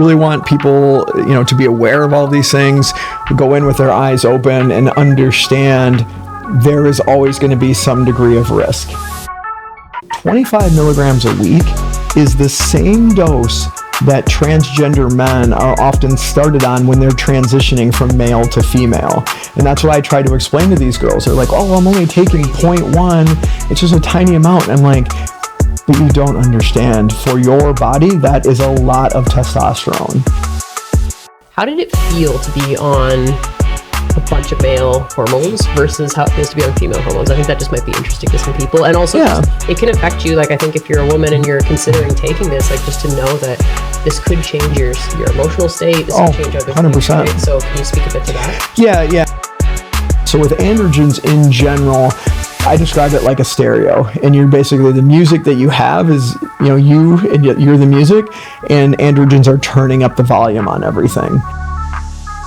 really want people, to be aware of all these things, go in with their eyes open and understand there is always going to be some degree of risk. 25 milligrams a week is the same dose that transgender men are often started on when they're transitioning from male to female. And that's what I try to explain to these girls. They're like, oh, I'm only taking 0.1. It's just a tiny amount. And I'm like, but you don't understand. For your body, that is a lot of testosterone. How did it feel to be on a bunch of male hormones versus how it feels to be on female hormones? I think that just might be interesting to some people. And also, it can affect you. Like, I think if you're a woman and you're considering taking this, like, just to know that this could change your emotional state. This could change other 100%. things. Right? So can you speak a bit to that? Yeah. So with androgens in general, I describe it like a stereo, and you're basically, the music that you have is, you and you're the music, and androgens are turning up the volume on everything.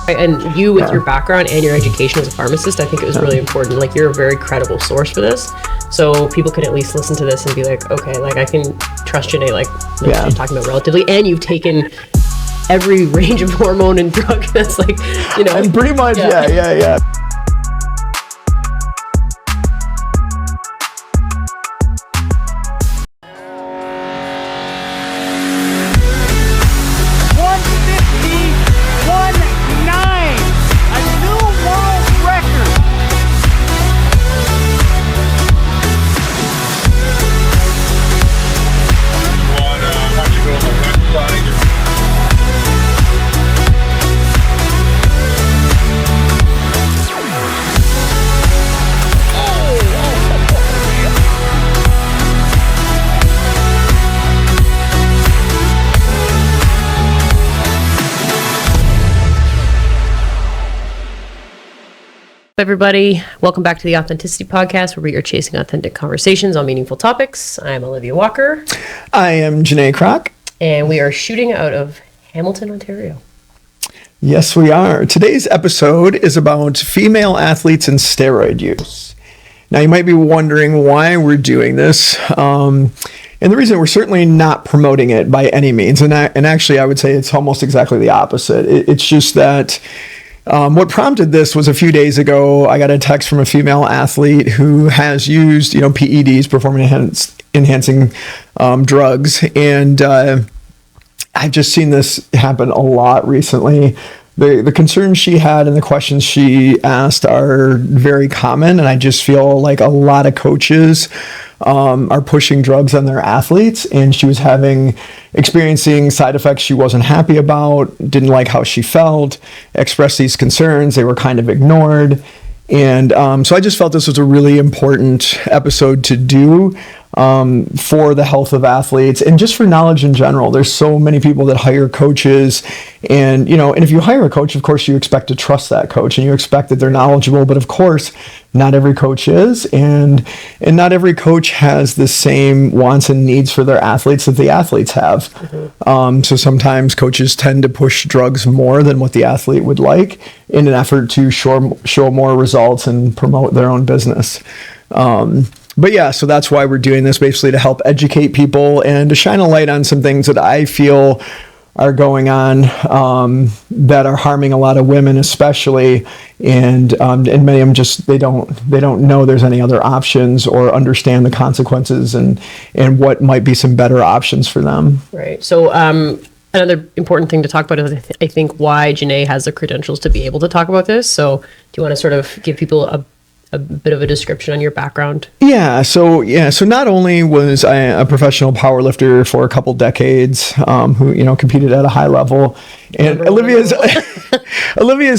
And you, with your background and your education as a pharmacist, I think it was really important. Like, you're a very credible source for this, so people can at least listen to this and be like, okay, like, I can trust Janae. Like she's talking about relatively, and you've taken every range of hormone and drug that's like, and pretty much, yeah. Everybody, welcome back to the Authenticity Podcast, where we are chasing authentic conversations on meaningful topics. I'm Olivia Walker. I am Janae Kroc. And we are shooting out of Hamilton, Ontario. Yes, we are. Today's episode is about female athletes and steroid use. Now, you might be wondering why we're doing this. And the reason, we're certainly not promoting it by any means. And actually, I would say it's almost exactly the opposite. It's just that what prompted this was a few days ago, I got a text from a female athlete who has used, PEDs, performance enhancing drugs. And I've just seen this happen a lot recently. The concerns she had and the questions she asked are very common. And I just feel like a lot of coaches are pushing drugs on their athletes, and she was experiencing side effects she wasn't happy about, didn't like how she felt, expressed these concerns. They were kind of ignored. And so I just felt this was a really important episode to do for the health of athletes and just for knowledge in general. There's so many people that hire coaches, and if you hire a coach, of course you expect to trust that coach and you expect that they're knowledgeable, but of course not every coach is, and not every coach has the same wants and needs for their athletes that the athletes have. Mm-hmm. So sometimes coaches tend to push drugs more than what the athlete would like in an effort to show more results and promote their own business. But yeah, so that's why we're doing this, basically to help educate people and to shine a light on some things that I feel are going on that are harming a lot of women, especially, and many of them just they don't know there's any other options or understand the consequences and what might be some better options for them. Right. So another important thing to talk about is I think why Janae has the credentials to be able to talk about this. So do you want to sort of give people a bit of a description on your background? So not only was I a professional powerlifter for a couple decades, who competed at a high level, and Olivia's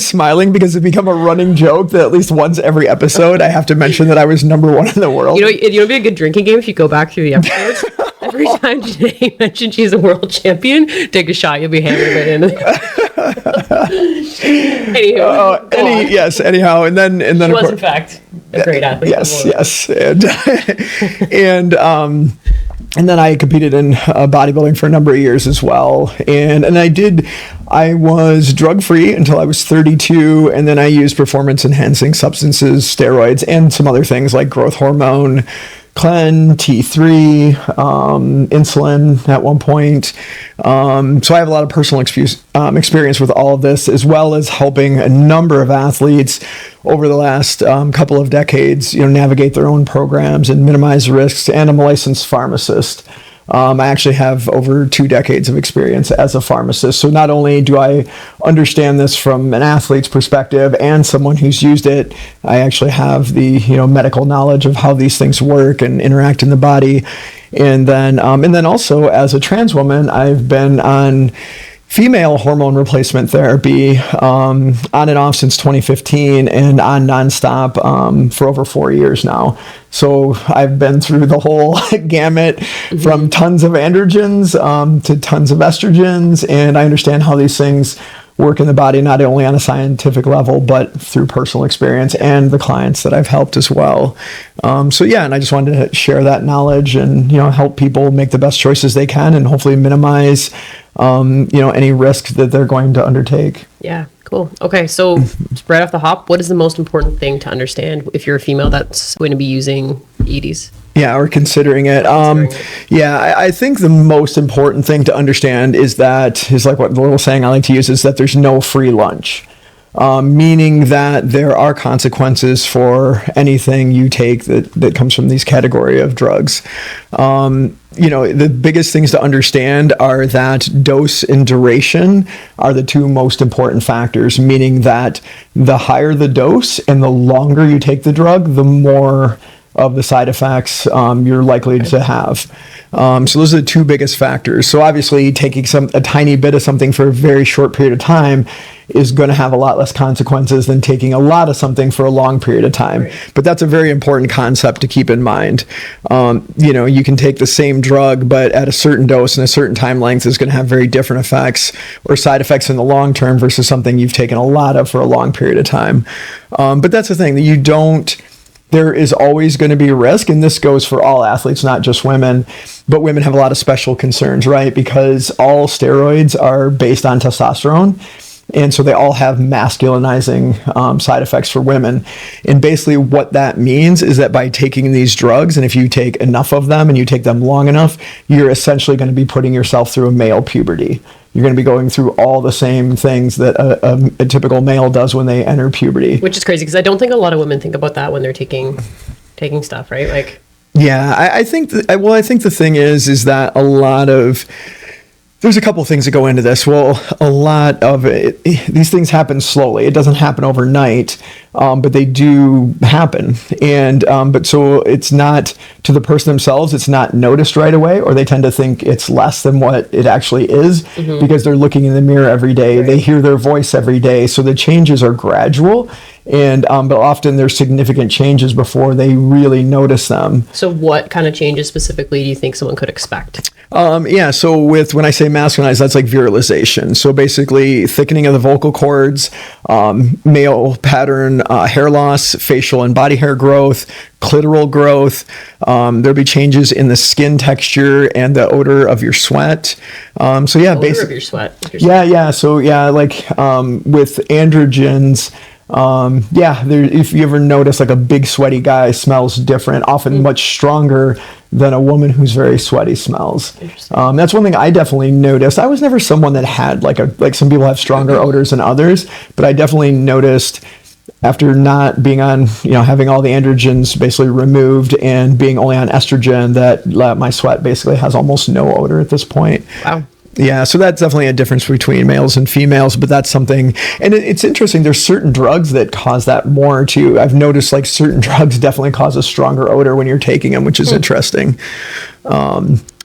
smiling because it's become a running joke that at least once every episode I have to mention that I was number one in the world. It'd be a good drinking game if you go back through the episodes. Every time Janae mentioned she's a world champion, take a shot. You'll be hammered right into Anyhow, and then she was in fact a great athlete. Yes, and then I competed in bodybuilding for a number of years as well, and I was drug free until I was 32, and then I used performance enhancing substances, steroids, and some other things like growth hormone Clen, T3, insulin at one point. So I have a lot of personal experience with all of this, as well as helping a number of athletes over the last couple of decades, navigate their own programs and minimize risks. And I'm a licensed pharmacist. I actually have over 2 decades of experience as a pharmacist. So not only do I understand this from an athlete's perspective and someone who's used it, I actually have the medical knowledge of how these things work and interact in the body. And then also as a trans woman, I've been on female hormone replacement therapy on and off since 2015 and on nonstop for over 4 years now. So I've been through the whole gamut from tons of androgens to tons of estrogens, and I understand how these things work in the body, not only on a scientific level, but through personal experience and the clients that I've helped as well. And I just wanted to share that knowledge and, help people make the best choices they can and hopefully minimize, any risks that they're going to undertake. Yeah. Cool. Okay. So right off the hop, what is the most important thing to understand if you're a female that's going to be using PEDs? Yeah, or considering it. I think the most important thing to understand is like what the little saying I like to use is that there's no free lunch. Meaning that there are consequences for anything you take that comes from these category of drugs. The biggest things to understand are that dose and duration are the 2 most important factors, meaning that the higher the dose and the longer you take the drug, the more of the side effects you're likely to have. So those are the 2 biggest factors. So obviously taking a tiny bit of something for a very short period of time is going to have a lot less consequences than taking a lot of something for a long period of time. Right. But that's a very important concept to keep in mind. You can take the same drug, but at a certain dose and a certain time length is going to have very different effects or side effects in the long term versus something you've taken a lot of for a long period of time. But that's the thing, that there is always going to be risk, and this goes for all athletes, not just women, but women have a lot of special concerns, right? Because all steroids are based on testosterone, and so they all have masculinizing side effects for women. And basically what that means is that by taking these drugs, and if you take enough of them and you take them long enough, you're essentially going to be putting yourself through a male puberty. You're going to be going through all the same things that a typical male does when they enter puberty. Which is crazy, because I don't think a lot of women think about that when they're taking stuff, right? Like, yeah, I think the thing is that there's a couple of things that go into this. Well, a lot of it, these things happen slowly. It doesn't happen overnight, but they do happen. And but so it's not, to the person themselves, it's not noticed right away, or they tend to think it's less than what it actually is because they're looking in the mirror every day. Right. They hear their voice every day. So the changes are gradual. And but often there's significant changes before they really notice them. So what kind of changes specifically do you think someone could expect? So when I say masculinized, that's like virilization. So basically thickening of the vocal cords, male pattern hair loss, facial and body hair growth, clitoral growth. There'll be changes in the skin texture and the odor of your sweat. Basically, of your sweat. So with androgens. If you ever notice, like, a big sweaty guy smells different, often much stronger than a woman who's very sweaty smells. That's one thing I definitely noticed. I was never someone that had like some people have stronger odors than others, but I definitely noticed after not being on, having all the androgens basically removed and being only on estrogen, that my sweat basically has almost no odor at this point. Wow. Yeah, so that's definitely a difference between males and females, but that's something, and it's interesting, there's certain drugs that cause that more too. I've noticed like certain drugs definitely cause a stronger odor when you're taking them, which is interesting.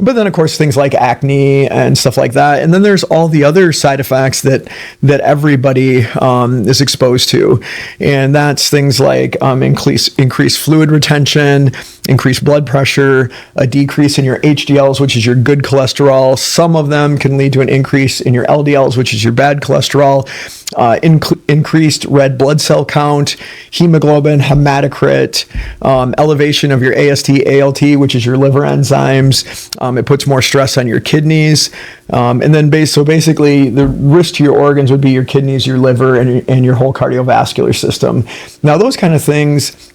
But then, of course, things like acne and stuff like that. And then there's all the other side effects that everybody is exposed to. And that's things like increased fluid retention, increased blood pressure, a decrease in your HDLs, which is your good cholesterol. Some of them can lead to an increase in your LDLs, which is your bad cholesterol, increased red blood cell count, hemoglobin, hematocrit, elevation of your AST, ALT, which is your liver enzymes. It puts more stress on your kidneys. And then basically the risk to your organs would be your kidneys, your liver, and your whole cardiovascular system. Now, those kind of things,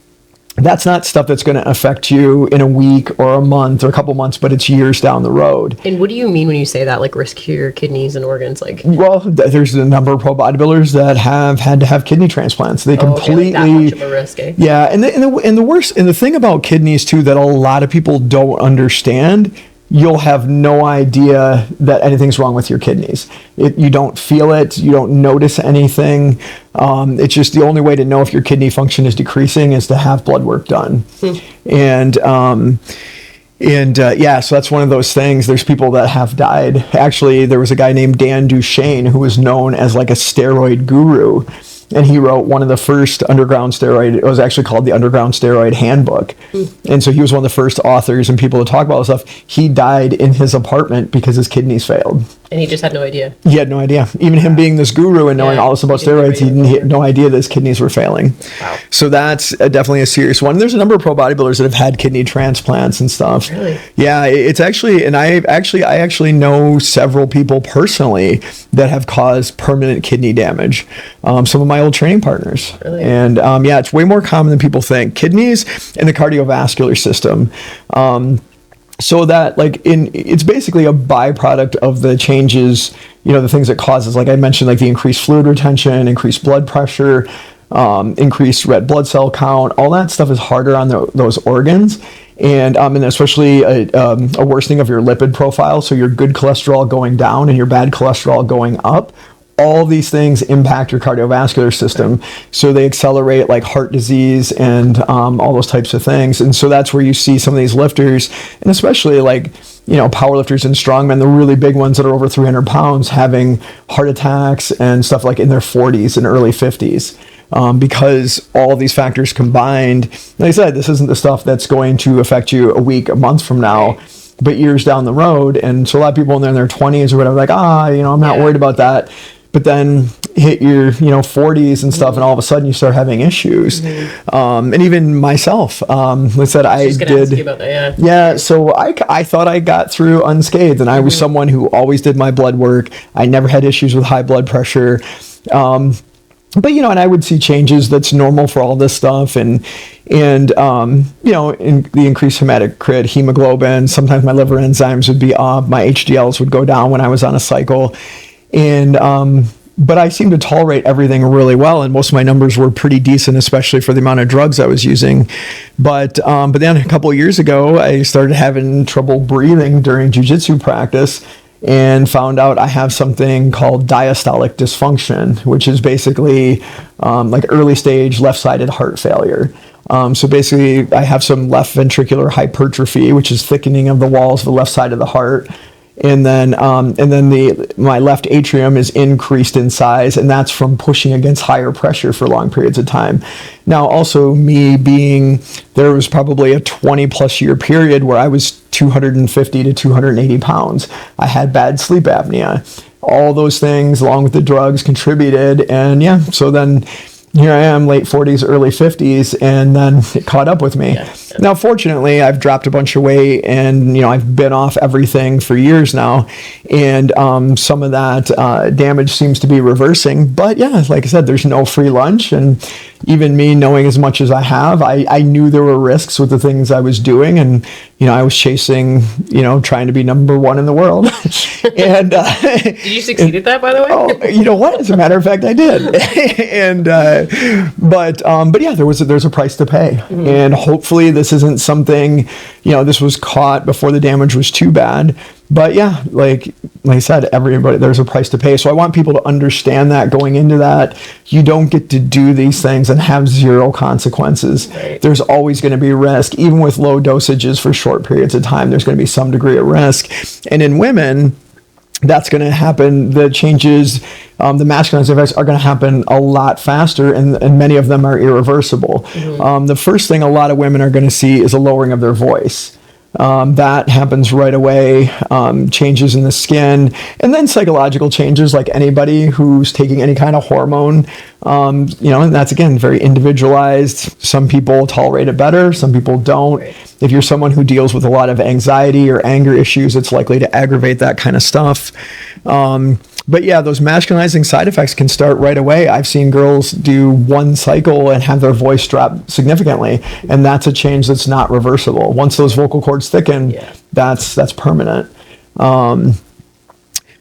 that's not stuff that's going to affect you in a week or a month or a couple months, but it's years down the road. And what do you mean when you say that, like risk to your kidneys and organs? Like, well, there's a number of pro bodybuilders that have had to have kidney transplants. They completely, like that much of a risk, eh? Yeah, and the thing about kidneys too that a lot of people don't understand. You'll have no idea that anything's wrong with your kidneys. You don't feel it. You don't notice anything. It's just the only way to know if your kidney function is decreasing is to have blood work done. And so that's one of those things. There's people that have died. Actually, there was a guy named Dan Duchesne who was known as like a steroid guru. And he wrote one of the first underground steroid, it was actually called the Underground Steroid Handbook. And so he was one of the first authors and people to talk about this stuff. He died in his apartment because his kidneys failed. And he just had no idea. He had no idea. Even him being this guru and knowing all this about steroids, he had no idea that his kidneys were failing. Wow. So that's definitely a serious one. There's a number of pro bodybuilders that have had kidney transplants and stuff. Really? Yeah, it's actually, and I actually know several people personally that have caused permanent kidney damage. Some of my old training partners. Really? And it's way more common than people think. Kidneys and the cardiovascular system. So that it's basically a byproduct of the changes, the things it causes. Like I mentioned, like the increased fluid retention, increased blood pressure, increased red blood cell count, all that stuff is harder on those organs. And especially a worsening of your lipid profile. So your good cholesterol going down and your bad cholesterol going up. All these things impact your cardiovascular system. So they accelerate like heart disease and all those types of things. And so that's where you see some of these lifters, and especially like, power lifters and strongmen, the really big ones that are over 300 pounds, having heart attacks and stuff like in their 40s and early 50s. Because all of these factors combined, like I said, this isn't the stuff that's going to affect you a week, a month from now, but years down the road. And so a lot of people when they're in their 20s or whatever, like, I'm not worried about that. But then hit your 40s and stuff, and all of a sudden you start having issues. And even myself, let's say I did. Ask you about that, yeah. So I thought I got through unscathed, and I was someone who always did my blood work. I never had issues with high blood pressure. But and I would see changes that's normal for all this stuff, and in the increased hematocrit, hemoglobin. Sometimes my liver enzymes would be up. My HDLs would go down when I was on a cycle. And but I seemed to tolerate everything really well, and most of my numbers were pretty decent, especially for the amount of drugs I was using. But then a couple of years ago, I started having trouble breathing during jiu-jitsu practice, and found out I have something called diastolic dysfunction, which is basically like early stage left-sided heart failure. So basically, I have some left ventricular hypertrophy, which is thickening of the walls of the left side of the heart. And then my left atrium is increased in size, and that's from pushing against higher pressure for long periods of time. Now, also there was probably a 20 plus year period where I was 250 to 280 pounds. I had bad sleep apnea. All those things, along with the drugs, contributed. And so then here I am, late 40s, early 50s, and then it caught up with me. Yeah. Now, fortunately, I've dropped a bunch of weight, and I've been off everything for years now, and some of that damage seems to be reversing. But like I said, there's no free lunch, and even me knowing as much as I have, I knew there were risks with the things I was doing, and I was chasing, trying to be number one in the world. And did you succeed at that, by the way? Oh, you know what? As a matter of fact, I did. And but yeah, there's a price to pay, and hopefully this isn't something, this was caught before the damage was too bad. But like I said, everybody, there's a price to pay. So I want people to understand that going into that, you don't get to do these things and have zero consequences. Right. There's always going to be risk, even with low dosages for short periods of time. There's going to be some degree of risk, and in women, that's going to happen. The changes, the masculinizing effects are going to happen a lot faster, and many of them are irreversible. The first thing a lot of women are going to see is a lowering of their voice. That happens right away, changes in the skin, and then psychological changes like anybody who's taking any kind of hormone, and that's, again, very individualized. Some people tolerate it better, some people don't. Right. If you're someone who deals with a lot of anxiety or anger issues, it's likely to aggravate that kind of stuff. But yeah, those masculinizing side effects can start right away. I've seen girls do one cycle and have their voice drop significantly, and that's a change that's not reversible. Once those vocal cords thicken, that's permanent.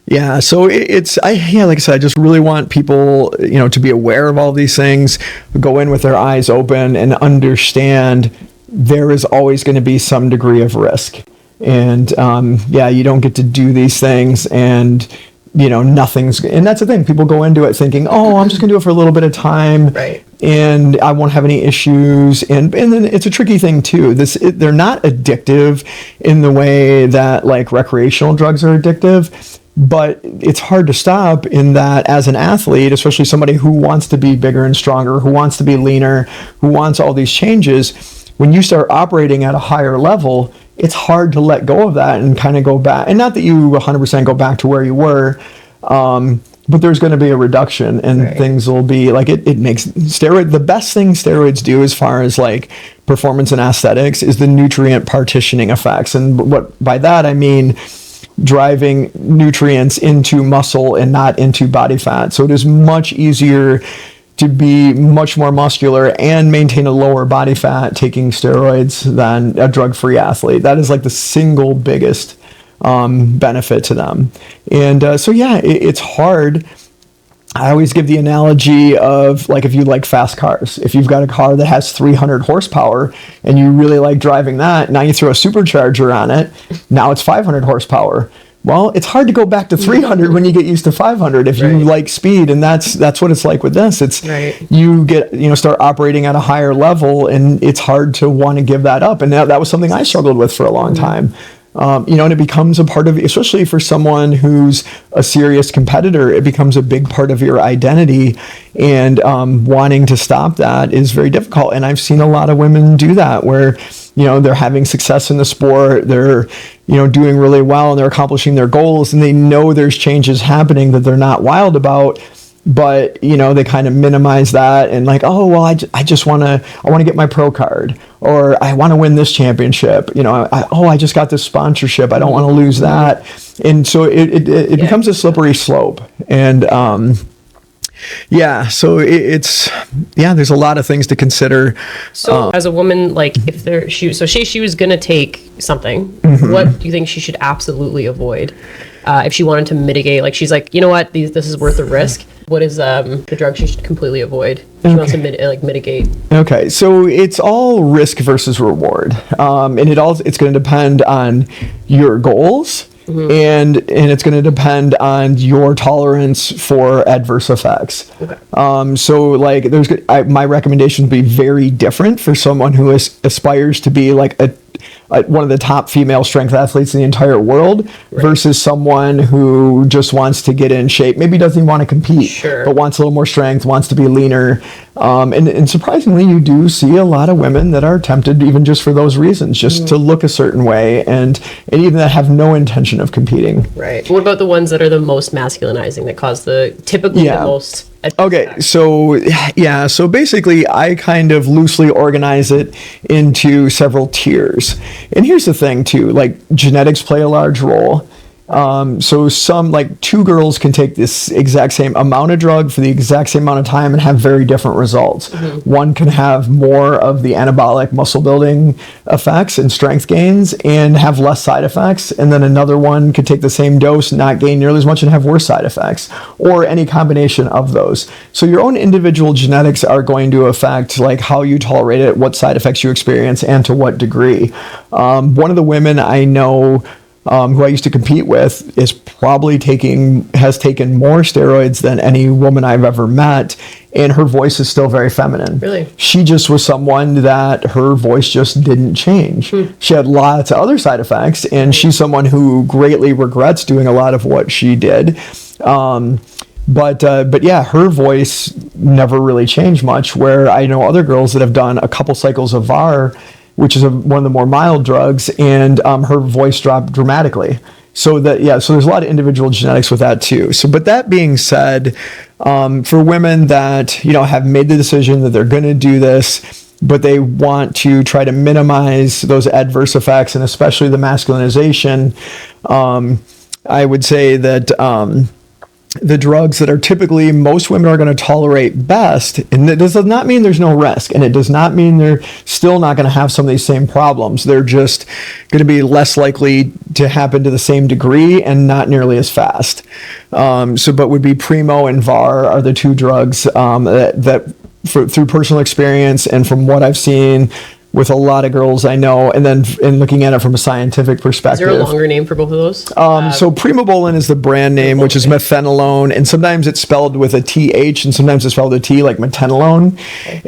Yeah, so like I said, I just really want people, to be aware of all these things, go in with their eyes open and understand there is always going to be some degree of risk. And you don't get to do these things and and that's the thing. People go into it thinking, oh, I'm just gonna do it for a little bit of time, right, and I won't have any issues. And then it's a tricky thing too. They're not addictive in the way that like recreational drugs are addictive, but it's hard to stop in that as an athlete, especially somebody who wants to be bigger and stronger, who wants to be leaner, who wants all these changes. When you start operating at a higher level, it's hard to let go of that and kind of go back. And not that you 100% go back to where you were, but there's going to be a reduction, and things will be like it makes the best thing steroids do as far as like performance and aesthetics is the nutrient partitioning effects. And what by that I mean driving nutrients into muscle and not into body fat. So it is much easier to be much more muscular and maintain a lower body fat taking steroids than a drug-free athlete. That is like the single biggest benefit to them. And it's hard. I always give the analogy of like if you like fast cars. If you've got a car that has 300 horsepower and you really like driving that, now you throw a supercharger on it, now it's 500 horsepower. Well, it's hard to go back to 300 when you get used to 500 if you like speed, and that's what it's like with this. It's you get start operating at a higher level, and it's hard to want to give that up. And that was something I struggled with for a long time. And it becomes a part of, especially for someone who's a serious competitor, it becomes a big part of your identity, and wanting to stop that is very difficult. And I've seen a lot of women do that where, they're having success in the sport, they're, doing really well, and they're accomplishing their goals, and they know there's changes happening that they're not wild about. But, they kind of minimize that and like, oh, well, I just want to get my pro card, or I want to win this championship. I just got this sponsorship. I don't want to lose that. And so it becomes a slippery slope. And, so there's a lot of things to consider. So as a woman, like say she was going to take something, what do you think she should absolutely avoid? If she wanted to mitigate, like she's like, you know what, this is worth the risk. What is the drug she should completely avoid? She wants to mitigate. Okay, so it's all risk versus reward, and it's going to depend on your goals, and it's going to depend on your tolerance for adverse effects. Okay. So like my recommendation would be very different for someone who aspires to be like one of the top female strength athletes in the entire world versus someone who just wants to get in shape, maybe doesn't even want to compete, but wants a little more strength, wants to be leaner. And surprisingly, you do see a lot of women that are tempted even just for those reasons, just to look a certain way, and even that have no intention of competing. Right. What about the ones that are the most masculinizing, that cause typically the most? Okay, so basically I kind of loosely organize it into several tiers. And here's the thing too, like genetics play a large role. So some, like two girls can take this exact same amount of drug for the exact same amount of time and have very different results. One can have more of the anabolic muscle building effects and strength gains and have less side effects. And then another one could take the same dose, not gain nearly as much, and have worse side effects, or any combination of those. So your own individual genetics are going to affect like how you tolerate it, what side effects you experience, and to what degree. One of the women I know who I used to compete with has taken more steroids than any woman I've ever met, and her voice is still very feminine. Really? She just was someone that her voice just didn't change. She had lots of other side effects, and she's someone who greatly regrets doing a lot of what she did. But her voice never really changed much, where I know other girls that have done a couple cycles of VAR, which is one of the more mild drugs, and her voice dropped dramatically. So there's a lot of individual genetics with that too. So, but that being said, for women that, have made the decision that they're going to do this, but they want to try to minimize those adverse effects, and especially the masculinization, I would say that, the drugs that are typically most women are going to tolerate best. And that does not mean there's no risk. And it does not mean they're still not going to have some of these same problems. They're just going to be less likely to happen to the same degree and not nearly as fast. But would be Primo and VAR are the two drugs that through personal experience and from what I've seen with a lot of girls I know, and then in looking at it from a scientific perspective. Is there a longer name for both of those? So Primobolan is the brand name, which is methanoline, and sometimes it's spelled with a TH, and sometimes it's spelled with a T, like metenolone. Okay.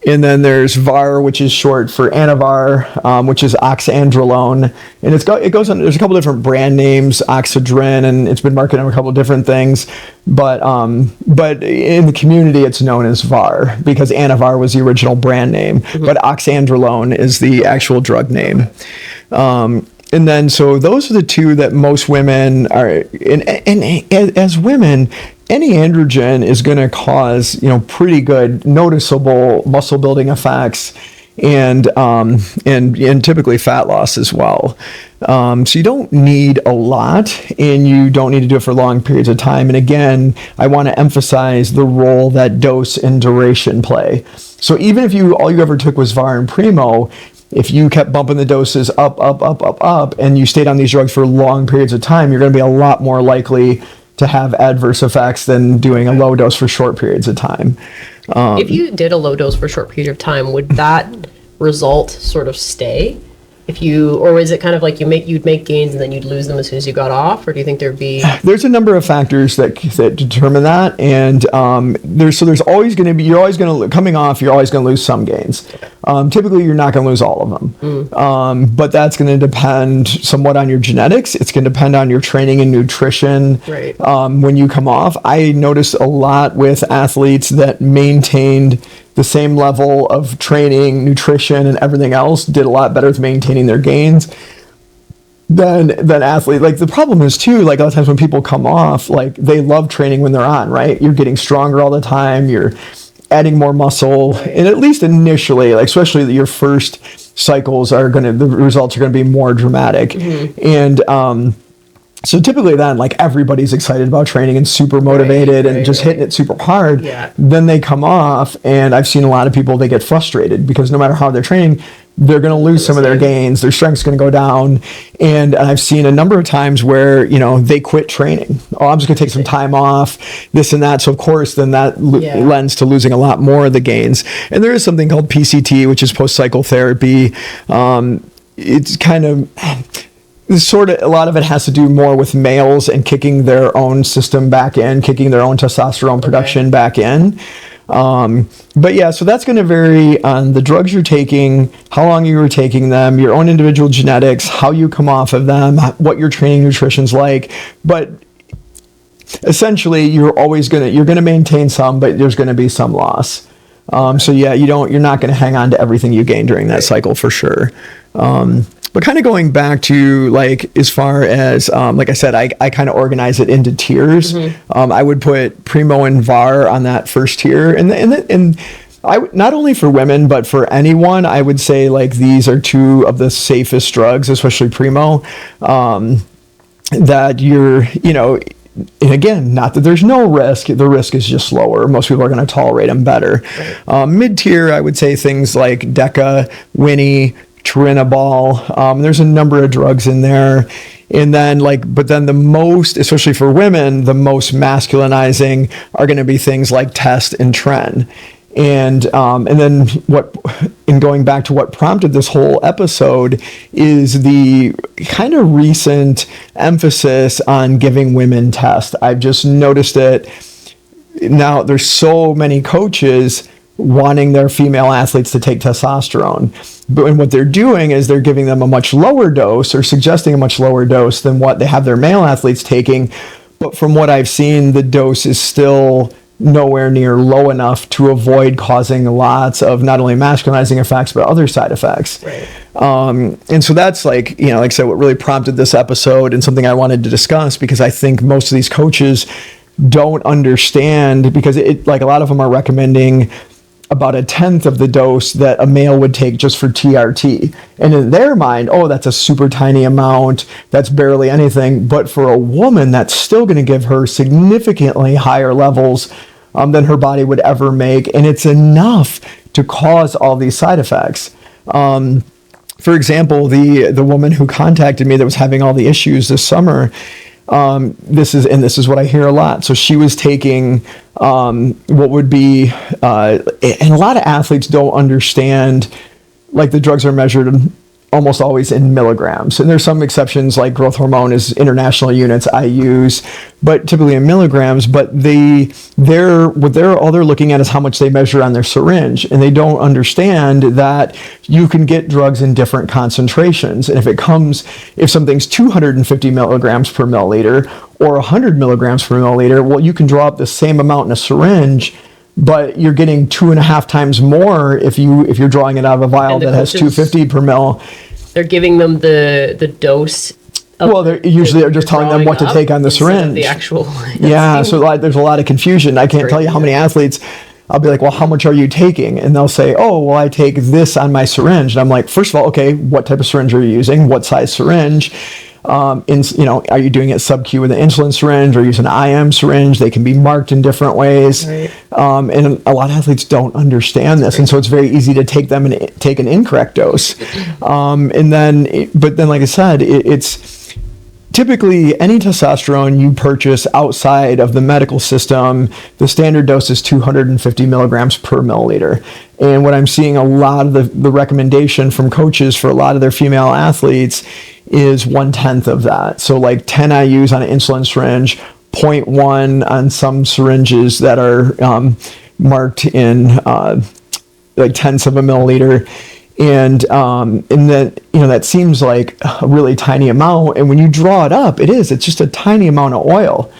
And then there's VAR, which is short for Anavar, which is oxandrolone, and it goes on. There's a couple different brand names, Oxidrin, and it's been marketed on a couple of different things. But in the community, it's known as VAR because Anavar was the original brand name, but oxandrolone is the actual drug name. And then, so those are the two that most women are, and as women, any androgen is going to cause, pretty good, noticeable muscle building effects, and typically fat loss as well. So you don't need a lot, and you don't need to do it for long periods of time. And again, I want to emphasize the role that dose and duration play. So even if all you ever took was VAR and Primo, if you kept bumping the doses up, and you stayed on these drugs for long periods of time, you're going to be a lot more likely to have adverse effects than doing a low dose for short periods of time. If you did a low dose for a short period of time, would that result sort of stay? Or is it kind of like you'd make gains and then you'd lose them as soon as you got off? Or do you think there'd be... There's a number of factors that determine that. And there's always going to be, coming off, you're always going to lose some gains. Typically, you're not going to lose all of them. But that's going to depend somewhat on your genetics. It's going to depend on your training and nutrition. Right. When you come off, I noticed a lot with athletes that maintained the same level of training, nutrition, and everything else, did a lot better with maintaining their gains than athletes. Like, the problem is too, like, a lot of times when people come off, like, they love training when they're on, right? You're getting stronger all the time, you're adding more muscle, and at least initially, like, especially your first cycles the results are gonna be more dramatic. And so typically then, like, everybody's excited about training and super motivated and just hitting it super hard. Yeah. Then they come off, and I've seen a lot of people, they get frustrated because no matter how they're training, they're going to lose some of their gains. Their strength's going to go down. And I've seen a number of times where, they quit training. Oh, I'm just going to take some time off, this and that. So, of course, then that lends to losing a lot more of the gains. And there is something called PCT, which is post-cycle therapy. It's kind of... a lot of it has to do more with males and kicking their own system back in, kicking their own testosterone production back in. But yeah, so that's going to vary on the drugs you're taking, how long you were taking them, your own individual genetics, how you come off of them, what your training nutrition's like. But essentially, you're going to maintain some, but there's going to be some loss. So yeah, you're not going to hang on to everything you gain during that cycle for sure. But kind of going back to, like, as far as, like I said, I kind of organize it into tiers. I would put Primo and VAR on that first tier. And I not only for women, but for anyone, I would say, like, these are two of the safest drugs, especially Primo, that and again, not that there's no risk, the risk is just lower. Most people are going to tolerate them better. Right. Mid-tier, I would say things like Deca, Winnie, Turinabol. There's a number of drugs in there. And then, but then the most, especially for women, the most masculinizing are going to be things like Test and Tren. And then in going back to what prompted this whole episode is the kind of recent emphasis on giving women Test. I've just noticed it now. There's so many coaches wanting their female athletes to take testosterone. But what they're doing is they're giving them a much lower dose or suggesting a much lower dose than what they have their male athletes taking. But from what I've seen, the dose is still nowhere near low enough to avoid causing lots of not only masculinizing effects, but other side effects. Right. And so that's like I said, what really prompted this episode and something I wanted to discuss, because I think most of these coaches don't understand, because a lot of them are recommending about a tenth of the dose that a male would take just for TRT. And in their mind, oh, that's a super tiny amount. That's barely anything. But for a woman, that's still going to give her significantly higher levels than her body would ever make. And it's enough to cause all these side effects. For example, the woman who contacted me that was having all the issues this summer, this is what I hear a lot. So she was taking what would be, and a lot of athletes don't understand, like the drugs are measured almost always in milligrams. And there's some exceptions, like growth hormone is international units I use, but typically in milligrams. But all they're looking at is how much they measure on their syringe, and they don't understand that you can get drugs in different concentrations. And if something's 250 milligrams per milliliter or 100 milligrams per milliliter, well, you can draw up the same amount in a syringe, but you're getting 2.5 times more if you're drawing it out of a vial that has 250 per mil. They're giving them the dose. Well, they're just telling them what to take on the syringe. The actual. Yeah, so there's a lot of confusion. I can't tell you how many athletes. I'll be like, well, how much are you taking? And they'll say, oh, well, I take this on my syringe. And I'm like, first of all, okay, what type of syringe are you using? What size syringe? Are you doing it sub-Q with an insulin syringe or using an IM syringe? They can be marked in different ways. Right. And a lot of athletes don't understand this. And so it's very easy to take an incorrect dose. But then, like I said, it's typically any testosterone you purchase outside of the medical system, the standard dose is 250 milligrams per milliliter. And what I'm seeing a lot of the recommendation from coaches for a lot of their female athletes is 1/10 of that. So like 10 IUs on an insulin syringe, 0.1 on some syringes that are marked in like tenths of a milliliter. And then, that seems like a really tiny amount. And when you draw it up, it's just a tiny amount of oil,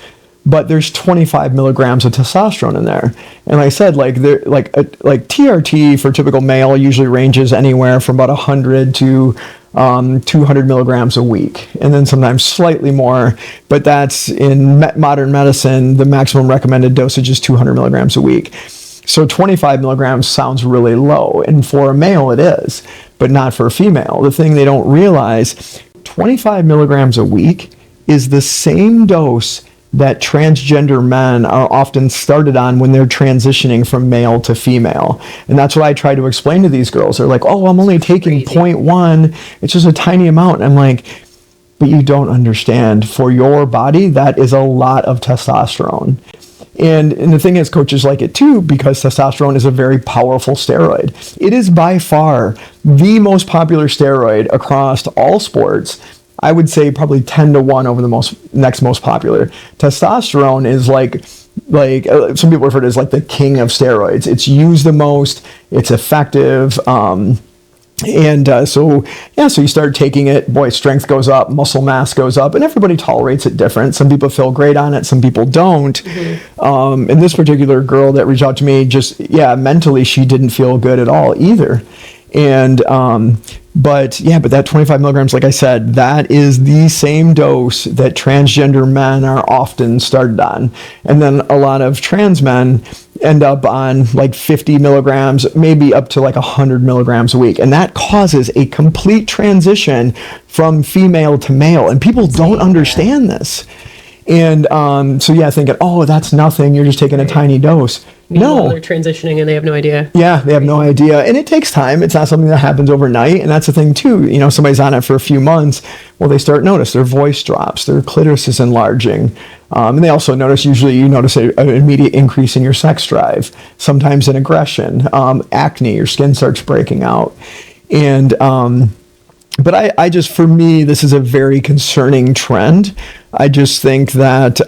but there's 25 milligrams of testosterone in there. And like I said, like TRT for typical male usually ranges anywhere from about 100 to 200 milligrams a week, and then sometimes slightly more. But that's in modern medicine, the maximum recommended dosage is 200 milligrams a week. So 25 milligrams sounds really low, and for a male it is, but not for a female. The thing they don't realize, 25 milligrams a week is the same dose that transgender men are often started on when they're transitioning from male to female. And that's what I try to explain to these girls. They're like, oh, I'm only taking 0.1. It's just a tiny amount. And I'm like, but you don't understand. For your body, that is a lot of testosterone. And the thing is, coaches like it too, because testosterone is a very powerful steroid. It is by far the most popular steroid across all sports. I would say probably 10 to 1 over the next most popular. Testosterone is like some people refer to it as like the king of steroids. It's used the most. It's effective. So you start taking it, boy, strength goes up, muscle mass goes up, and everybody tolerates it different. Some people feel great on it, some people don't. Mm-hmm. And this particular girl that reached out to me, mentally she didn't feel good at all either. And but that 25 milligrams, like I said, that is the same dose that transgender men are often started on. And then a lot of trans men end up on like 50 milligrams, maybe up to like 100 milligrams a week. And that causes a complete transition from female to male. And people don't understand this. And thinking, oh, that's nothing. You're just taking a tiny dose. No, they're transitioning and they have no idea. Yeah, they have no idea. And it takes time. It's not something that happens overnight. And that's the thing too. Somebody's on it for a few months. Well, they start notice their voice drops, their clitoris is enlarging. And they also notice, usually you notice an immediate increase in your sex drive, sometimes in aggression, acne, your skin starts breaking out. And, but I just, for me, this is a very concerning trend. I just think that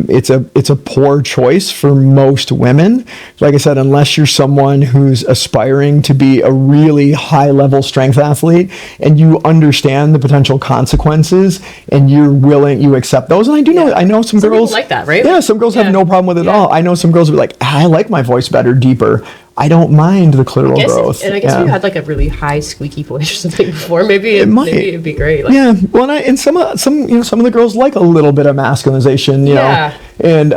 it's a poor choice for most women. Like I said, unless you're someone who's aspiring to be a really high-level strength athlete and you understand the potential consequences and you accept those. And I know some girls like that, right? Yeah, some girls have no problem with it at all. I know some girls will be like, I like my voice better, deeper. I don't mind the clitoral growth. And I guess if you had like a really high squeaky voice or something before, maybe it'd be great. Like, yeah. Well, and some of the girls like a little bit of masculinization, you know, and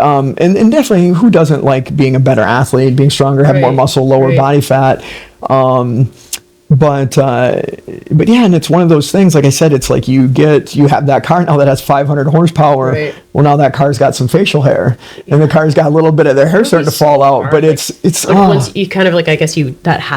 definitely who doesn't like being a better athlete, being stronger, have more muscle, lower body fat. But yeah, and it's one of those things, like I said, it's like you have that car now that has 500 horsepower. Right. Well, now that car's got some facial hair, and the car's got a little bit of their hair starting to fall out, but it's like once you kind of like, I guess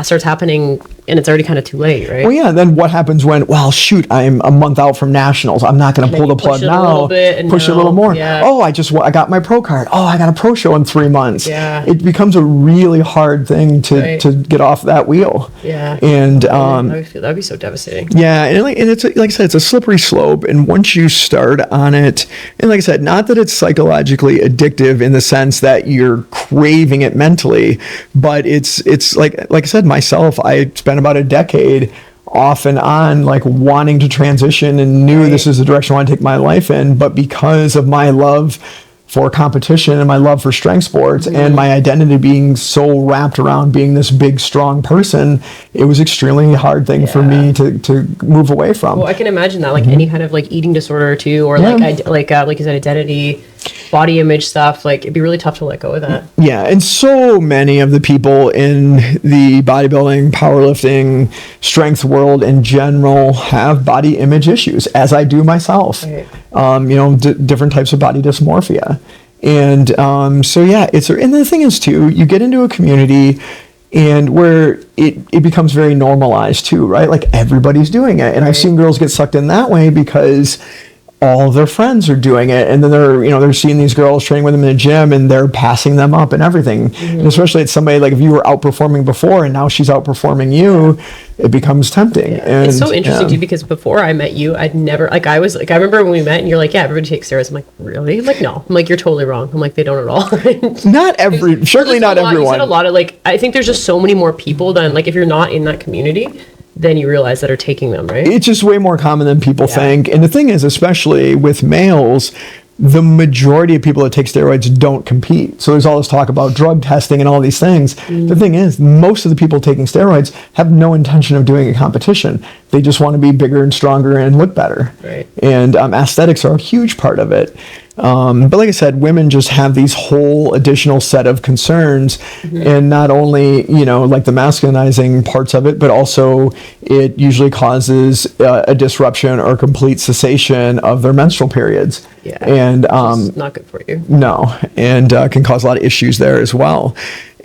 starts happening and it's already kind of too late, right? Well, yeah, then what happens when, well, shoot, I'm a month out from nationals. I'm not going to pull the plug now. Push it a little more. Yeah. Oh, I got my pro card. Oh, I got a pro show in 3 months. Yeah. It becomes a really hard thing to get off that wheel. Yeah. And that'd be so devastating. Yeah, and it's like I said, it's a slippery slope, and once you start on it, and like I said, not that it's psychologically addictive in the sense that you're craving it mentally, but it's like I said, myself, I spent about a decade off and on like wanting to transition and knew this is the direction I want to take my life in, but because of my love for competition and my love for strength sports and my identity being so wrapped around being this big, strong person, it was extremely hard thing for me to move away from. Well, I can imagine that, like any kind of like eating disorder too, or like you said, identity, body image stuff, like it'd be really tough to let go of that. Yeah, and so many of the people in the bodybuilding, powerlifting, strength world in general have body image issues, as I do myself. Right. Different types of body dysmorphia. And so yeah, and the thing is too, you get into a community and where it becomes very normalized too, right? Like everybody's doing it. And I've seen girls get sucked in that way because all of their friends are doing it, and then they're seeing these girls training with them in the gym, and they're passing them up and everything. And especially it's somebody like if you were outperforming before and now she's outperforming you, it becomes tempting. And it's so interesting too, because before I met you, I'd never I remember when we met and you're like, yeah, everybody takes steroids. I'm like, really? I'm like, no. I'm like, you're totally wrong. I'm like, they don't at all. Certainly not everyone. You said a lot of I think there's just so many more people than like if you're not in that community, then you realize that are taking them, right? It's just way more common than people think. And the thing is, especially with males, the majority of people that take steroids don't compete. So there's all this talk about drug testing and all these things. The thing is, most of the people taking steroids have no intention of doing a competition. They just want to be bigger and stronger and look better. Right. And aesthetics are a huge part of it. But like I said, women just have these whole additional set of concerns, and not only, like the masculinizing parts of it, but also it usually causes a disruption or complete cessation of their menstrual periods. Yeah. And it's not good for you. No. And can cause a lot of issues there as well.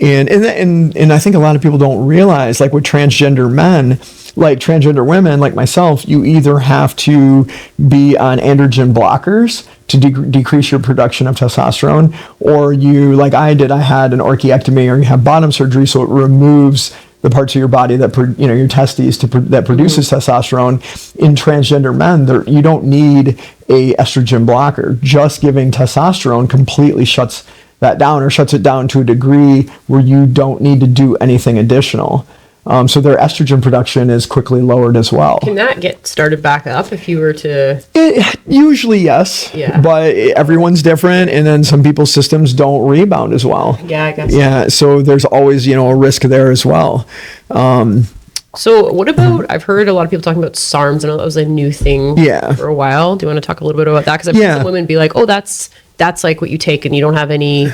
And I think a lot of people don't realize, like with transgender men, like transgender women, like myself, you either have to be on androgen blockers to decrease your production of testosterone, or you, like I did, I had an orchiectomy, or you have bottom surgery, so it removes the parts of your body that, your testes that produces testosterone. In transgender men, you don't need a estrogen blocker. Just giving testosterone completely shuts that down, or shuts it down to a degree where you don't need to do anything additional. So their estrogen production is quickly lowered as well. Can that get started back up if you were to? Usually yes, but everyone's different, and then some people's systems don't rebound as well. Yeah, I guess. Yeah, so there's always a risk there as well. So what about, I've heard a lot of people talking about SARMs. I know that was a new thing for a while. Do you want to talk a little bit about that? Because I've heard some women be like, oh, that's like what you take and you don't have any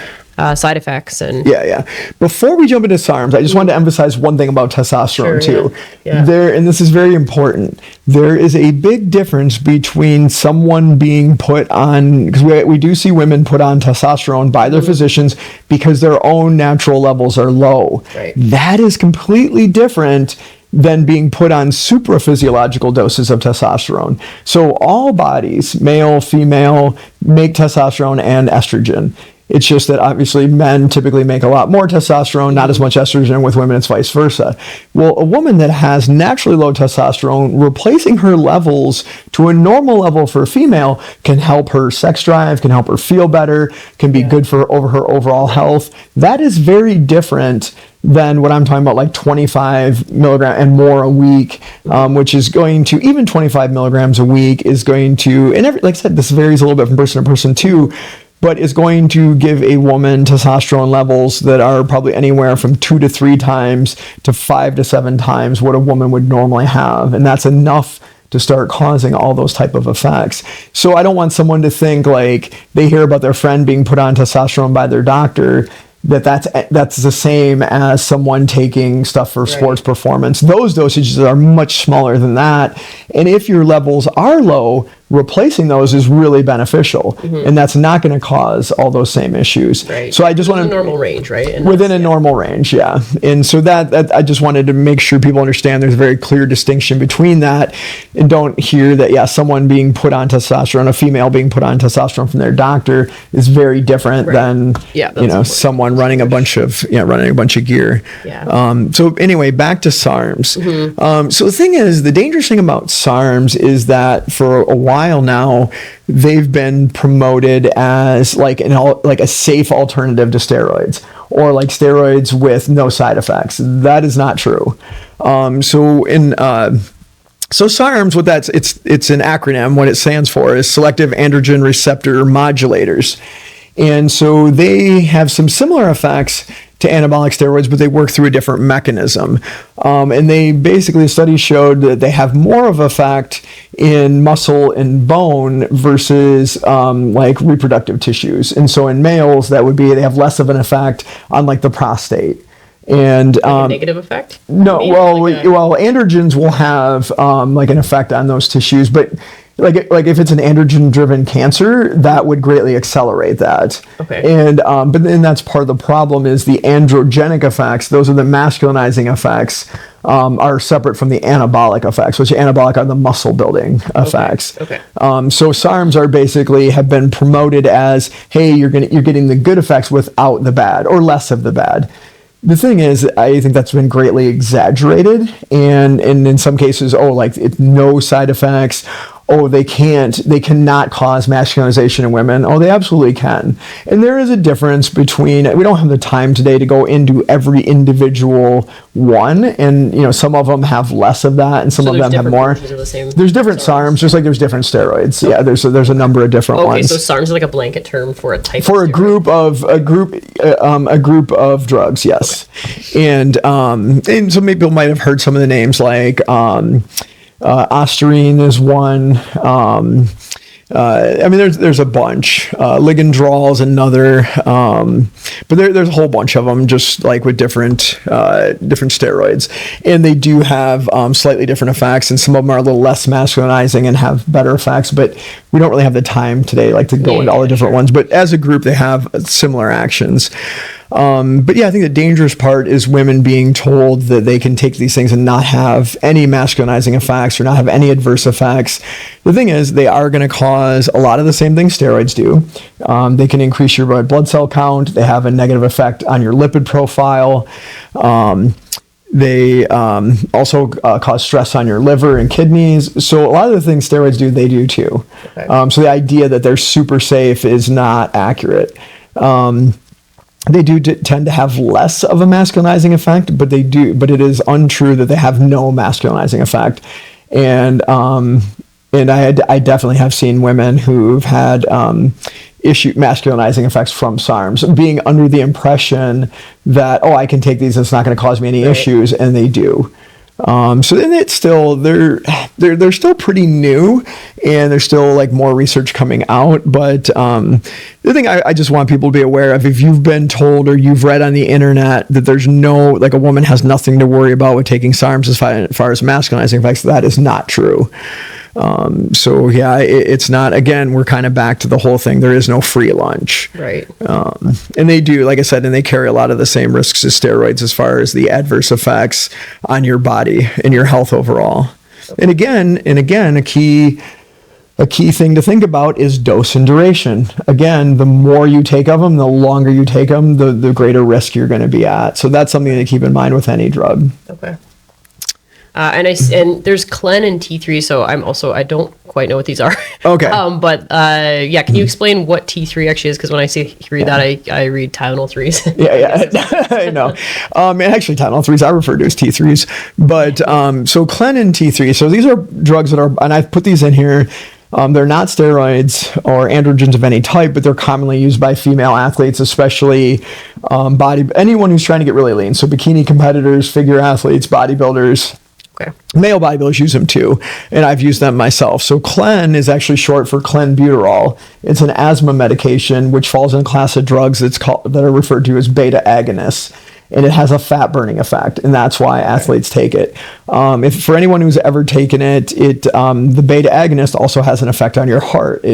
side effects. And Before we jump into SARMs, I just wanted to emphasize one thing about testosterone too. And this is very important. There is a big difference between someone being put on, because we do see women put on testosterone by their physicians because their own natural levels are low. Right. That is completely different than being put on supraphysiological doses of testosterone. So all bodies, male, female, make testosterone and estrogen. It's just that obviously men typically make a lot more testosterone, not as much estrogen. With women, it's vice versa. Well, a woman that has naturally low testosterone, replacing her levels to a normal level for a female can help her sex drive, can help her feel better, can be good for her overall health. That is very different than what I'm talking about, like 25 milligram and more a week, which is going to, even 25 milligrams a week is going to, and like I said, this varies a little bit from person to person too, but is going to give a woman testosterone levels that are probably anywhere from 2 to 3 times to 5 to 7 times what a woman would normally have. And that's enough to start causing all those type of effects. So I don't want someone to think like they hear about their friend being put on testosterone by their doctor, that's the same as someone taking stuff for sports performance. Those dosages are much smaller than that. And if your levels are low, replacing those is really beneficial. And that's not going to cause all those same issues. So I just want to normal range, right? And within a normal range, yeah. And so that I just wanted to make sure people understand there's a very clear distinction between that, and don't hear that someone being put on testosterone, a female being put on testosterone from their doctor is very different than someone running a bunch of gear. So anyway, back to SARMs. So the thing is, the dangerous thing about SARMs is that for a while now, they've been promoted as like a safe alternative to steroids, or like steroids with no side effects. That is not true. So SARMs, it's an acronym. What it stands for is selective androgen receptor modulators. And so they have some similar effects to anabolic steroids, but they work through a different mechanism. And they basically, studies showed that they have more of effect in muscle and bone versus like reproductive tissues. And so in males, they have less of an effect on like the prostate. And a negative effect? No, androgens will have like an effect on those tissues, but like if it's an androgen-driven cancer, that would greatly accelerate that. And but then that's part of the problem is the androgenic effects. Those are the masculinizing effects. Are separate from the anabolic effects, which anabolic are the muscle building effects. So SARMs are basically have been promoted as, hey, you're getting the good effects without the bad, or less of the bad. The thing is, I think that's been greatly exaggerated, and in some cases, it's no side effects. They cannot cause masculinization in women. They absolutely can. And there is a difference between, we don't have the time today to go into every individual one, and some of them have less of that, and some of them have more. There's different SARMs, just like there's different steroids. There's a number of different ones. So SARMs are like a blanket term for a type for a group of drugs, yes. And so maybe people might have heard some of the names like Ostarine is one. There's a bunch. Ligandrol is another. But there's a whole bunch of them, just like with different steroids, and they do have slightly different effects, and some of them are a little less masculinizing and have better effects. But we don't really have the time today, to go into all the different ones. But as a group, they have similar actions. But I think the dangerous part is women being told that they can take these things and not have any masculinizing effects or not have any adverse effects. The thing is, they are going to cause a lot of the same things steroids do. They can increase your red blood cell count. They have a negative effect on your lipid profile. They also cause stress on your liver and kidneys. So a lot of the things steroids do, they do too. So the idea that they're super safe is not accurate. They do tend to have less of a masculinizing effect, but it is untrue that they have no masculinizing effect. And I definitely have seen women who've had masculinizing effects from SARMs, being under the impression that, I can take these, it's not going to cause me any issues, and they do. So then it's still, they're still pretty new, and there's still more research coming out. But the thing I just want people to be aware of, if you've been told or you've read on the internet that there's no, a woman has nothing to worry about with taking SARMs as far as masculinizing effects, that is not true. It's not, again, we're kind of back to the whole thing. There is no free lunch. And they do, like I said, and they carry a lot of the same risks as steroids as far as the adverse effects on your body and your health overall. And again, a key thing to think about is dose and duration. Again, the more you take of them, the longer you take them, the greater risk you're going to be at. So that's something to keep in mind with any drug. And there's Clen and T3, so I don't quite know what these are. Can you explain what T3 actually is? Because when I read that, I read Tylenol 3s. I know. And actually Tylenol 3s are referred to as T3s. But so Clen and T3, so these are drugs that are, and I've put these in here. They're not steroids or androgens of any type, but they're commonly used by female athletes, especially anyone who's trying to get really lean. So bikini competitors, figure athletes, bodybuilders. Okay. Male bodybuilders use them too, and I've used them myself. So Clen is actually short for clenbuterol. It's an asthma medication which falls in a class of drugs that are referred to as beta agonists, and it has a fat burning effect, and that's why athletes take it. If for anyone who's ever taken it, the beta agonist also has an effect on your heart.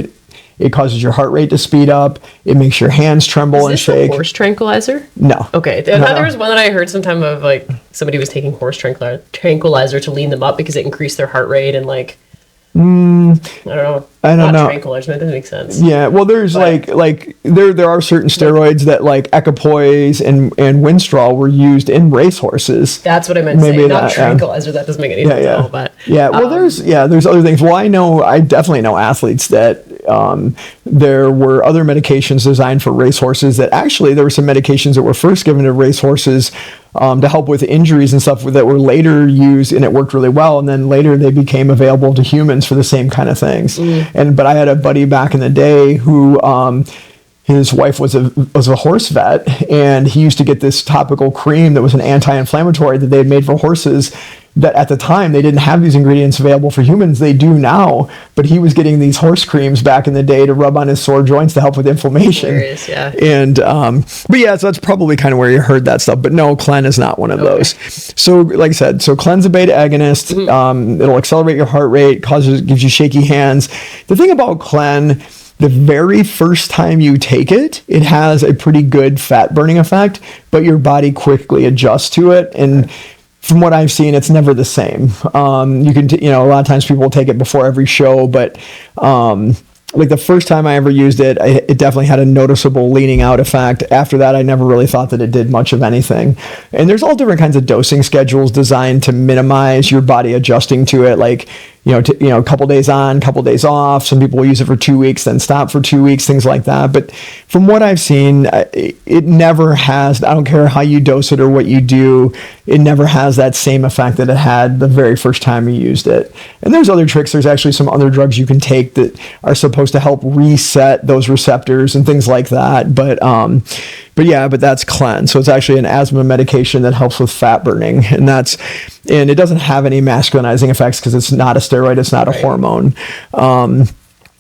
It causes your heart rate to speed up. It makes your hands tremble and shake. Is this a horse tranquilizer? No. Okay. There was one that I heard sometime of, like, somebody was taking horse tranquilizer to lean them up because it increased their heart rate and, like, I don't know. Tranquilizers, that doesn't make sense. Yeah, well, there's there are certain steroids that, like, equipoise and Winstrol were used in racehorses. That's what I meant to say. Not tranquilizer. That doesn't make any sense at all. But well, there's other things. Well, I definitely know athletes that there were other medications designed for racehorses that actually there were some medications that were first given to racehorses to help with injuries and stuff that were later used, and it worked really well. And then later they became available to humans for the same kind of things. But I had a buddy back in the day who his wife was a horse vet, and he used to get this topical cream that was an anti-inflammatory that they had made for horses. That at the time they didn't have these ingredients available for humans. They do now, but he was getting these horse creams back in the day to rub on his sore joints to help with inflammation. Hilarious, yeah. And but yeah, so that's probably kind of where you heard that stuff. But no, Clen is not one of those. So like I said, Clen's a beta agonist. It'll accelerate your heart rate, gives you shaky hands. The thing about Clen, the very first time you take it, it has a pretty good fat burning effect, but your body quickly adjusts to it. And from what I've seen, it's never the same. You can, a lot of times people will take it before every show, but like the first time I ever used it, it definitely had a noticeable leaning out effect. After that, I never really thought that it did much of anything. And there's all different kinds of dosing schedules designed to minimize your body adjusting to it. Like, a couple days on, couple days off. Some people will use it for 2 weeks, then stop for 2 weeks, things like that. But from what I've seen, it never has, I don't care how you dose it or what you do, it never has that same effect that it had the very first time you used it. And there's other tricks. There's actually some other drugs you can take that are supposed to help reset those receptors and things like that. But that's Clen. So it's actually an asthma medication that helps with fat burning. And it doesn't have any masculinizing effects because it's not a steroid, it's not a hormone. And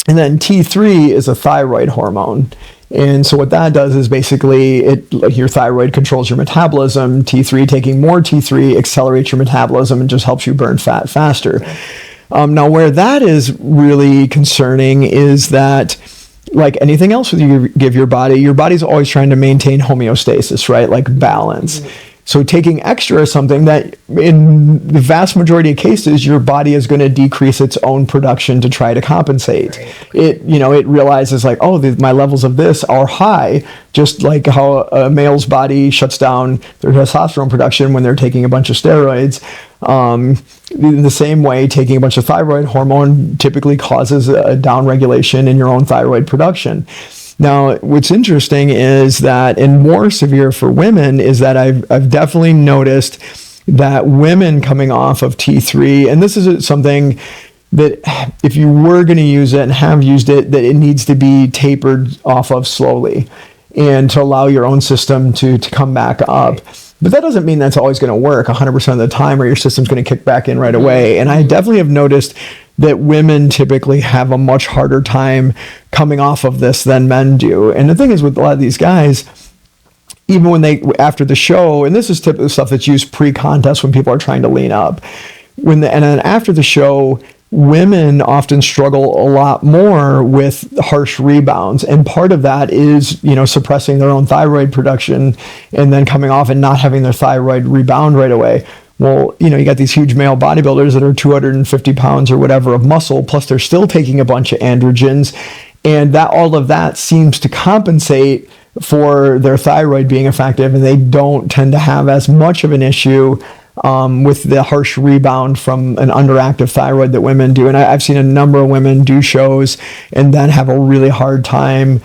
then T3 is a thyroid hormone. And so what that does is basically your thyroid controls your metabolism. Taking more T3 accelerates your metabolism and just helps you burn fat faster. Now where that is really concerning is that, like anything else you give your body's always trying to maintain homeostasis, right? Like balance. So taking extra is something that in the vast majority of cases, your body is going to decrease its own production to try to compensate. It realizes like, my levels of this are high, just like how a male's body shuts down their testosterone production when they're taking a bunch of steroids. In the same way, taking a bunch of thyroid hormone typically causes a downregulation in your own thyroid production. Now, what's interesting is that, and more severe for women, is that I've definitely noticed that women coming off of T3, and this is something that if you were going to use it and have used it, that it needs to be tapered off of slowly and to allow your own system to come back up. But that doesn't mean that's always going to work 100% of the time or your system's going to kick back in right away. And I definitely have noticed that women typically have a much harder time coming off of this than men do. And the thing is with a lot of these guys, even when after the show, and this is typical stuff that's used pre-contest when people are trying to lean up, and then after the show, women often struggle a lot more with harsh rebounds. And part of that is, suppressing their own thyroid production and then coming off and not having their thyroid rebound right away. Well, you got these huge male bodybuilders that are 250 pounds or whatever of muscle, plus they're still taking a bunch of androgens. And all of that seems to compensate for their thyroid being effective. And they don't tend to have as much of an issue with the harsh rebound from an underactive thyroid that women do. And I've seen a number of women do shows and then have a really hard time.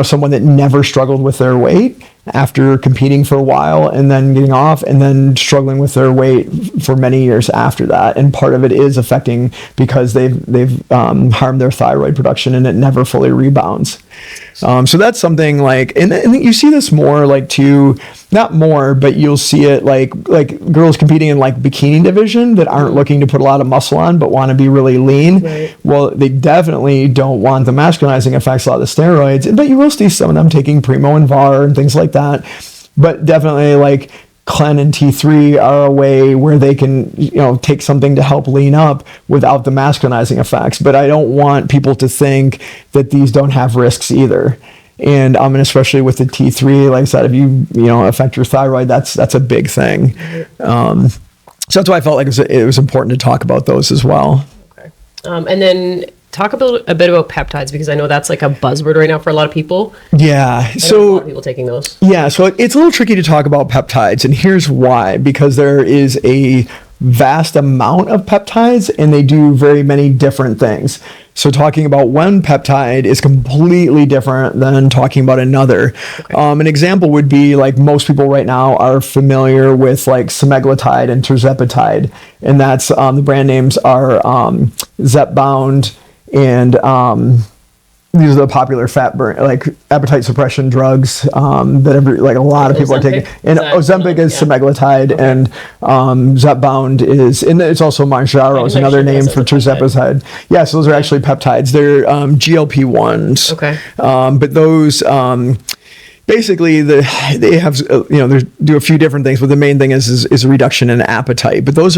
Someone that never struggled with their weight after competing for a while and then getting off and then struggling with their weight for many years after that. And part of it is affecting because they've harmed their thyroid production and it never fully rebounds. So that's something like, and you see this more like not more, but you'll see it like girls competing in like bikini division that aren't looking to put a lot of muscle on, but want to be really lean. Right. Well, they definitely don't want the masculinizing effects of a lot of the steroids, but you will see some of them taking Primo and VAR and things like that. But definitely like Clen and T3 are a way where they can, take something to help lean up without the masculinizing effects. But I don't want people to think that these don't have risks either. And especially with the T3, like I said, if you affect your thyroid, that's a big thing. So that's why I felt like it was important to talk about those as well. Okay. And then talk a bit about peptides, because I know that's like a buzzword right now for a lot of people. Yeah. So a lot of people taking those. Yeah. So it's a little tricky to talk about peptides, and here's why: because there is a vast amount of peptides and they do very many different things. So talking about one peptide is completely different than talking about another. Okay. An example would be like most people right now are familiar with like semaglutide and tirzepatide, and that's the brand names are Zepbound and these are the popular fat burn, like appetite suppression drugs that a lot of people are taking. And Ozempic is semaglutide, okay. And Zepbound is, and it's also Mounjaro is another name for tirzepatide. Yeah, so those are actually peptides. They're GLP-1s. Okay. But those basically they have they do a few different things, but the main thing is a reduction in appetite. But those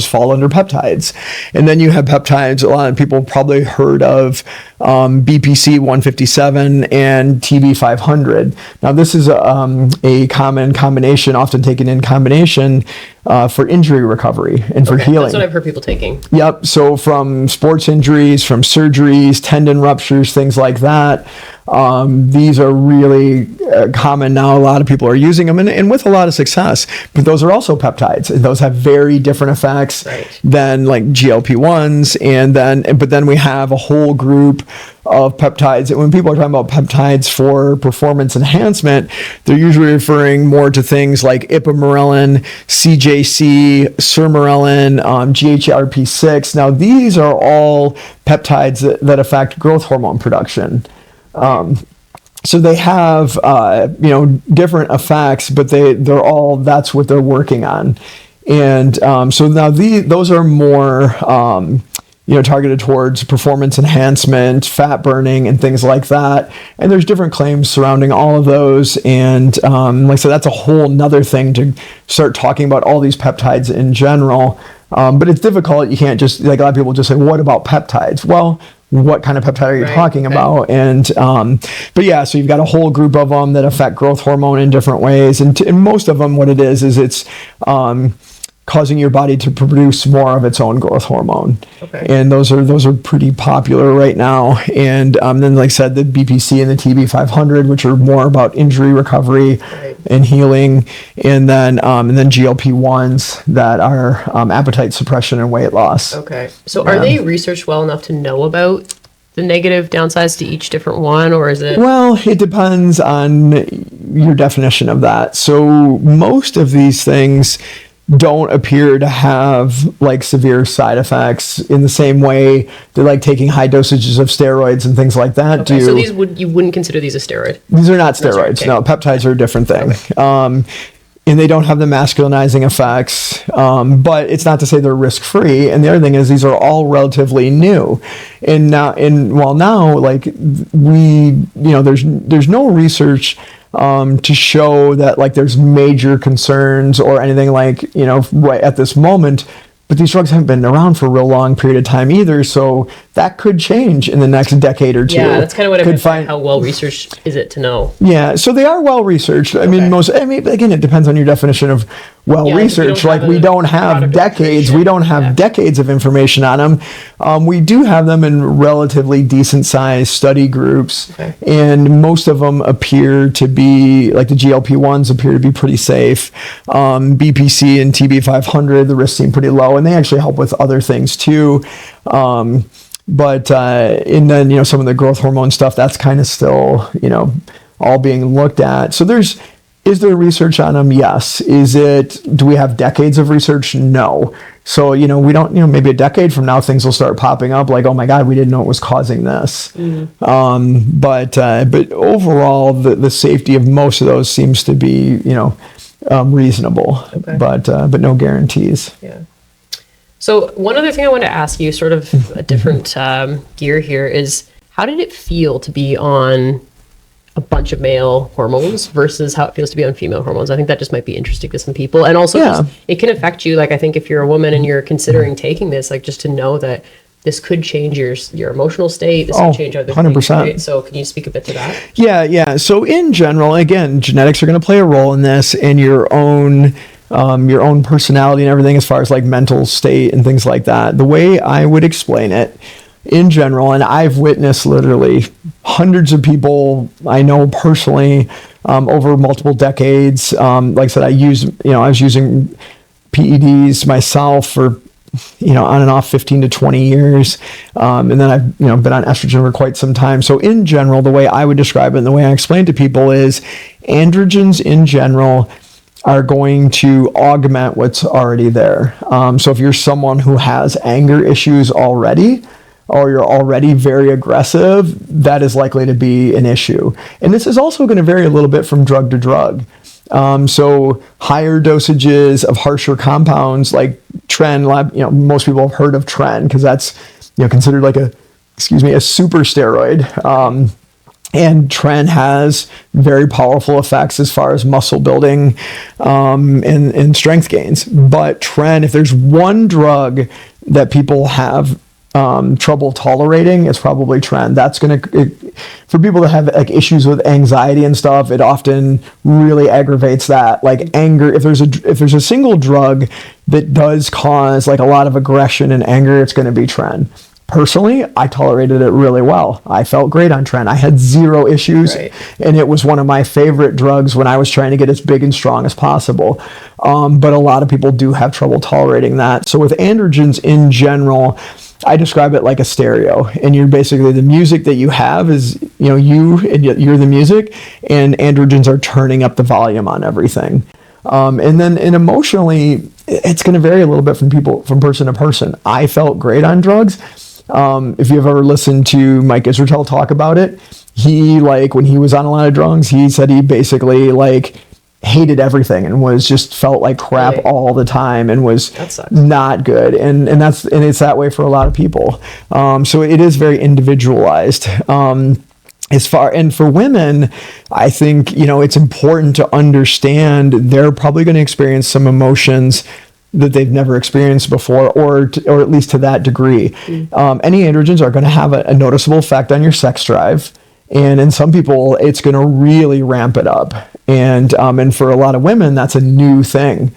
fall under peptides. And then you have peptides. A lot of people probably heard of BPC 157 and TB 500. Now this is a common combination, often taken in combination for injury recovery and for healing. That's what I've heard people taking. Yep. So from sports injuries, from surgeries, tendon ruptures, things like that. These are really common now. A lot of people are using them and with a lot of success, but those are also peptides, and those have very different effects than like GLP-1s. But then we have a whole group of peptides. And when people are talking about peptides for performance enhancement, they're usually referring more to things like ipamorelin, CJC, sermorelin, GHRP6. Now, these are all peptides that affect growth hormone production. So they have, different effects, but they're all, that's what they're working on. And so now those are more, targeted towards performance enhancement, fat burning, and things like that. And there's different claims surrounding all of those. And like I said, that's a whole nother thing to start talking about all these peptides in general. But it's difficult. You can't just, like a lot of people just say, what about peptides? Well, what kind of peptide are you talking about? And but yeah, so you've got a whole group of them that affect growth hormone in different ways, and most of them, what it is it's causing your body to produce more of its own growth hormone. Okay. And those are pretty popular right now. And then, like I said, the BPC and the TB 500, which are more about injury recovery and healing, and then GLP-1s that are appetite suppression and weight loss. Okay. So are they researched well enough to know about the negative downsides to each different one, or is it? Well, it depends on your definition of that. So most of these things don't appear to have like severe side effects in the same way that like taking high dosages of steroids and things like that do. So you wouldn't consider these a steroid? These are not steroids. No, peptides are a different thing. Okay. And they don't have the masculinizing effects, but it's not to say they're risk-free. And the other thing is these are all relatively new. And now, like there's no research to show that like there's major concerns or anything like, right at this moment. But these drugs haven't been around for a real long period of time either, so that could change in the next decade or two. Yeah, that's kind of what I meant. How well researched is it to know? Yeah, so they are well researced. I mean, again, it depends on your definition of well researched. Like we don't have decades. We don't have decades of information on them. We do have them in relatively decent sized study groups, and most of them appear to be like the GLP-1s appear to be pretty safe. BPC and TB 500, the risks seem pretty low. And they actually help with other things too. And then, some of the growth hormone stuff, that's kind of still, all being looked at. So there's Is there research on them? Yes. Do we have decades of research? No. So, we don't, maybe a decade from now, things will start popping up like, oh my God, we didn't know it was causing this. But overall, the safety of most of those seems to be, reasonable, but no guarantees. Yeah. So one other thing I want to ask you, sort of a different gear here, is how did it feel to be on a bunch of male hormones versus how it feels to be on female hormones? I think that just might be interesting to some people. And also it can affect you. Like, I think if you're a woman and you're considering taking this, like, just to know that this could change your emotional state. This could change other 100%. Things, right? So can you speak a bit to that? Yeah. So in general, again, genetics are going to play a role in this, and your own personality and everything, as far as like mental state and things like that. The way I would explain it in general, and I've witnessed literally hundreds of people I know personally over multiple decades. Like I said, I was using PEDs myself for on and off 15 to 20 years. And then I've been on estrogen for quite some time. So in general, the way I would describe it and the way I explain to people is androgens in general are going to augment what's already there. So if you're someone who has anger issues already, or you're already very aggressive, that is likely to be an issue. And this is also going to vary a little bit from drug to drug. So higher dosages of harsher compounds like Tren, most people have heard of Tren because that's considered like a super steroid. And Tren has very powerful effects as far as muscle building and strength gains. But Tren, if there's one drug that people have trouble tolerating, it's probably Tren. That's for people that have like issues with anxiety and stuff, it often really aggravates that. Like anger, if there's a single drug that does cause like a lot of aggression and anger, it's going to be Tren. Personally, I tolerated it really well. I felt great on Tren. I had zero issues, and it was one of my favorite drugs when I was trying to get as big and strong as possible. But a lot of people do have trouble tolerating that. So with androgens in general, I describe it like a stereo, and you're basically the music that you have is, you and you're the music, and androgens are turning up the volume on everything. And emotionally, it's going to vary a little bit from person to person. I felt great on drugs. If you've ever listened to Mike Israetel talk about it, he when he was on a lot of drugs, he said he basically hated everything and felt like crap all the time and was not good. And it's that way for a lot of people. So it is very individualized. And for women, I think, it's important to understand they're probably going to experience some emotions that they've never experienced before, or at least to that degree. Any androgens are going to have a noticeable effect on your sex drive. And in some people, it's going to really ramp it up. And for a lot of women, that's a new thing.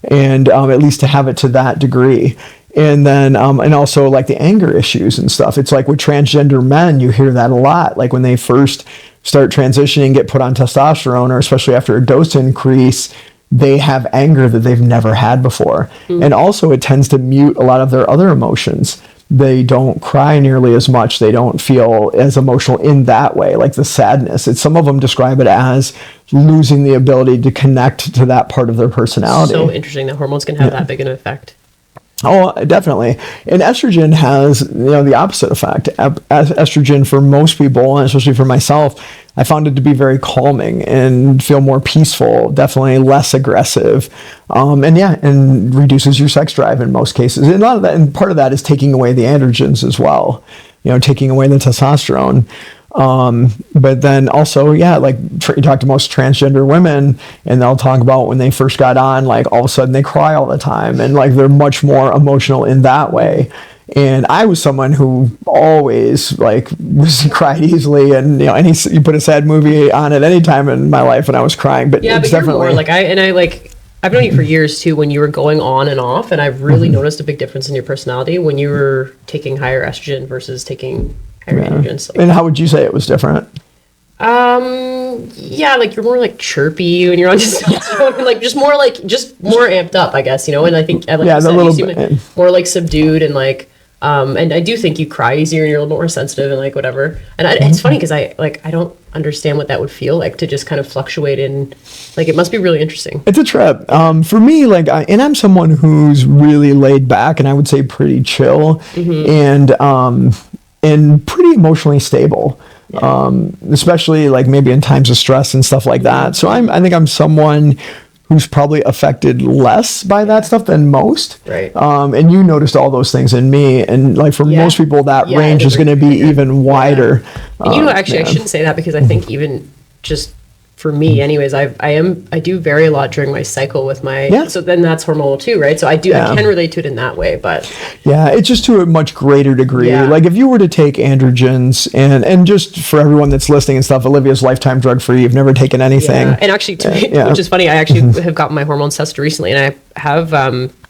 And at least to have it to that degree. And then, and also like the anger issues and stuff. It's like with transgender men, you hear that a lot. Like when they first start transitioning, get put on testosterone, or especially after a dose increase, they have anger that they've never had before. And also it tends to mute a lot of their other emotions. They don't cry nearly as much. They don't feel as emotional in that way, like the sadness. Some of them describe it as losing the ability to connect to that part of their personality. So interesting that hormones can have that big an effect. Oh, definitely. And estrogen has, the opposite effect. Estrogen for most people, and especially for myself, I found it to be very calming and feel more peaceful, definitely less aggressive. And reduces your sex drive in most cases. And a lot of that, and part of that is taking away the androgens as well, taking away the testosterone. But then also, you talk to most transgender women and they'll talk about when they first got on, all of a sudden they cry all the time and they're much more emotional in that way. And I was someone who always cried easily, and you put a sad movie on at any time in my life and I was crying, but it's definitely more I've known you for years too, when you were going on and off, and I've really noticed a big difference in your personality when you were taking higher estrogen versus taking higher androgens. And how would you say it was different? You're more chirpy when you're on testosterone, just more amped up, I guess, and I think you seem more subdued and And I do think you cry easier and you're a little bit more sensitive and like whatever. And it's funny because I don't understand what that would feel like to just kind of fluctuate in, like, it must be really interesting. It's a trip. For me, like, and I'm someone who's really laid back and I would say pretty chill and pretty emotionally stable. Especially like maybe in times of stress and stuff like that. So I think I'm someone who's probably affected less by that stuff than most. Right. And you noticed all those things in me. And like for most people, that range is going to be even wider. And actually, I shouldn't say that because I think even just for me anyways, I do vary a lot during my cycle with my, so then that's hormonal too, right? So I can relate to it in that way, but. Yeah, it's just to a much greater degree. Yeah. Like if you were to take androgens and just for everyone that's listening and stuff, Olivia's lifetime drug free, you've never taken anything. Yeah. And actually, to me, which is funny, I actually have gotten my hormones tested recently and I have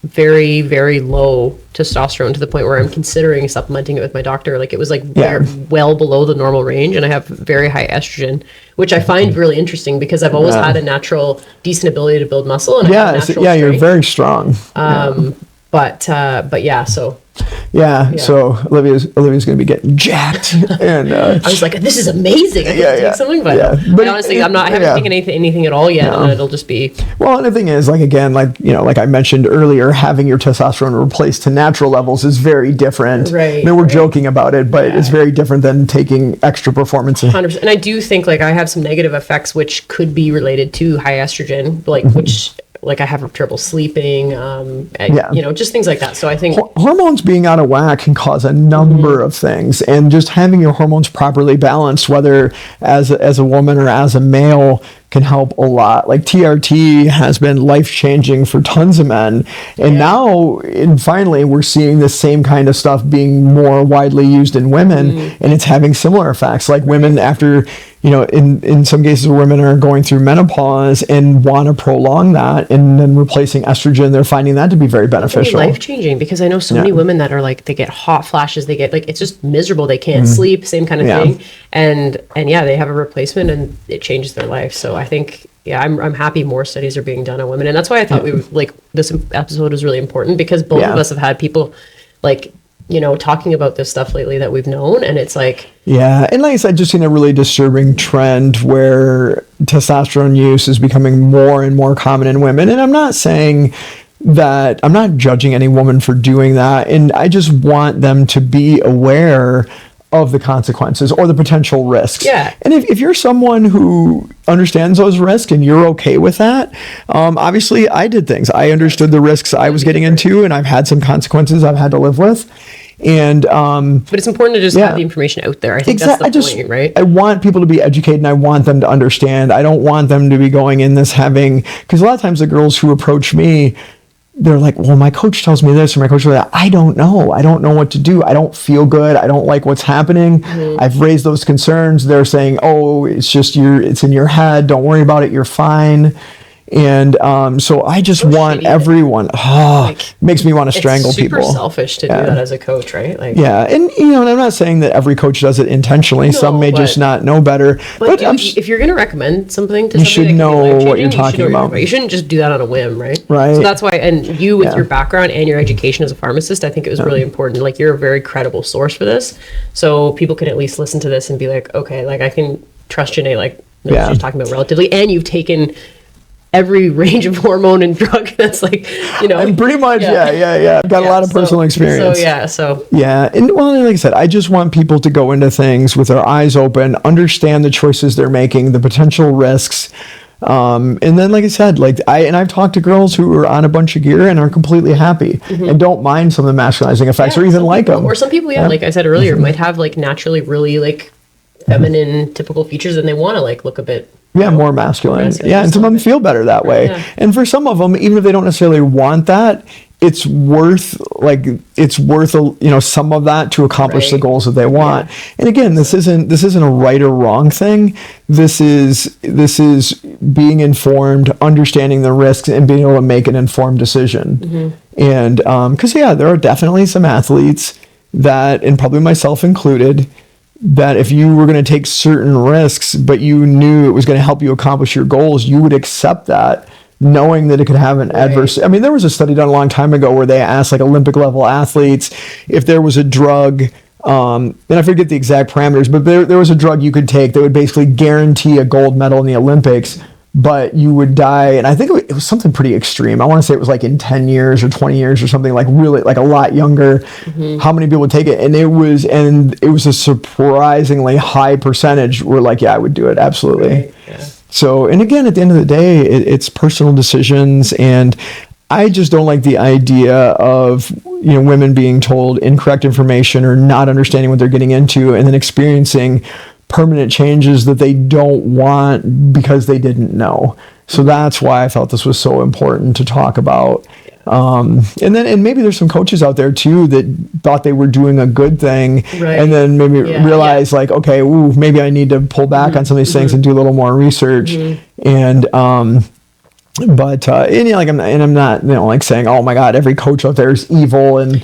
very, very low testosterone to the point where I'm considering supplementing it with my doctor. Like it was like well below the normal range, and I have very high estrogen, which I find really interesting because I've always had a natural decent ability to build muscle. And I have natural strength. You're very strong. But yeah, so. Yeah, so Olivia's going to be getting jacked, and I was like, "This is amazing! I'm gonna take something," but honestly, I haven't taken anything at all yet, and it'll just be. Well, and the thing is, like again, like I mentioned earlier, having your testosterone replaced to natural levels is very different. Right. I mean, we're joking about it, but it's very different than taking extra performance. 100%. And I do think like I have some negative effects which could be related to high estrogen, like which. Like I have trouble sleeping, just things like that. So I think hormones being out of whack can cause a number of things, and just having your hormones properly balanced, whether as a woman or as a male, can help a lot. Like TRT has been life-changing for tons of men, and now finally we're seeing the same kind of stuff being more widely used in women, and it's having similar effects. Like women after, in some cases women are going through menopause and want to prolong that and then replacing estrogen, they're finding that to be very beneficial. Life-changing, because I know so many women that are like, they get hot flashes, they get like, it's just miserable, they can't sleep, same kind of thing. And they have a replacement and it changes their life. So I think, I'm happy more studies are being done on women. And that's why I thought we would, like, this episode was really important because both of us have had people like, talking about this stuff lately that we've known. And it's like, and like I said, just seen a really disturbing trend where testosterone use is becoming more and more common in women. And I'm not saying that, I'm not judging any woman for doing that. And I just want them to be aware of the consequences or the potential risks. Yeah. And if you're someone who understands those risks and you're okay with that, obviously I did things. I understood the risks I was getting into, and I've had some consequences I've had to live with. And but it's important to just have the information out there. I think that's the point, right? I want people to be educated and I want them to understand. I don't want them to be going in this because a lot of times the girls who approach me, they're like, well, my coach tells me this or my coach tells me that. I don't know. I don't know what to do. I don't feel good. I don't like what's happening. I've raised those concerns. They're saying, oh, it's just it's in your head. Don't worry about it. You're fine. And so I just want everyone, makes me want to strangle people. It's super selfish to do that as a coach, right? Like, and and I'm not saying that every coach does it intentionally. No, some may just not know better. But if you're going to recommend something to you somebody should know what you're talking about. You shouldn't just do that on a whim, right? Right. So that's why, and you with your background and your education as a pharmacist, I think it was really important. Like you're a very credible source for this. So people can at least listen to this and be like, okay, like I can trust Janae, like she's talking about relatively, and you've taken every range of hormone and drug that's like, and pretty much I've got a lot of personal experience. And well, like I said, I just want people to go into things with their eyes open, understand the choices they're making, the potential risks, and then like I said, I've talked to girls who are on a bunch of gear and are completely happy and don't mind some of the masculizing effects or even like them. Or some people like I said earlier might have like naturally really like feminine typical features and they want to like look a bit more masculine. And some of them feel better that way. And for some of them, even if they don't necessarily want that, it's worth some of that to accomplish the goals that they want. And again, this isn't a right or wrong thing. This is being informed, understanding the risks, and being able to make an informed decision. And because there are definitely some athletes that, and probably myself included, that if you were going to take certain risks, but you knew it was going to help you accomplish your goals, you would accept that knowing that it could have an adverse. I mean, there was a study done a long time ago where they asked like Olympic level athletes if there was a drug, and I forget the exact parameters, but there was a drug you could take that would basically guarantee a gold medal in the Olympics, but you would die. And I think it was something pretty extreme. I want to say it was like in 10 years or 20 years or something, like really like a lot younger. How many people would take it? And it was a surprisingly high percentage were like, yeah, I would do it. Absolutely. So, and again, at the end of the day, it's personal decisions. And I just don't like the idea of, women being told incorrect information or not understanding what they're getting into and then experiencing permanent changes that they don't want because they didn't know. So that's why I felt this was so important to talk about. And maybe there's some coaches out there too that thought they were doing a good thing, and then maybe realize like, okay, maybe I need to pull back on some of these things and do a little more research. And I'm not like saying, oh my God, every coach out there is evil and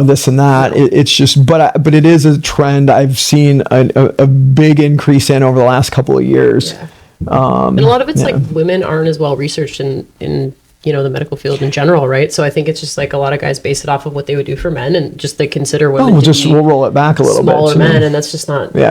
this and that. It's just, but it is a trend I've seen a big increase in over the last couple of years. And a lot of it's like women aren't as well researched in the medical field in general, right? So I think it's just like a lot of guys base it off of what they would do for men, and just they consider women. We'll roll it back a little bit. Smaller men, and that's just not. What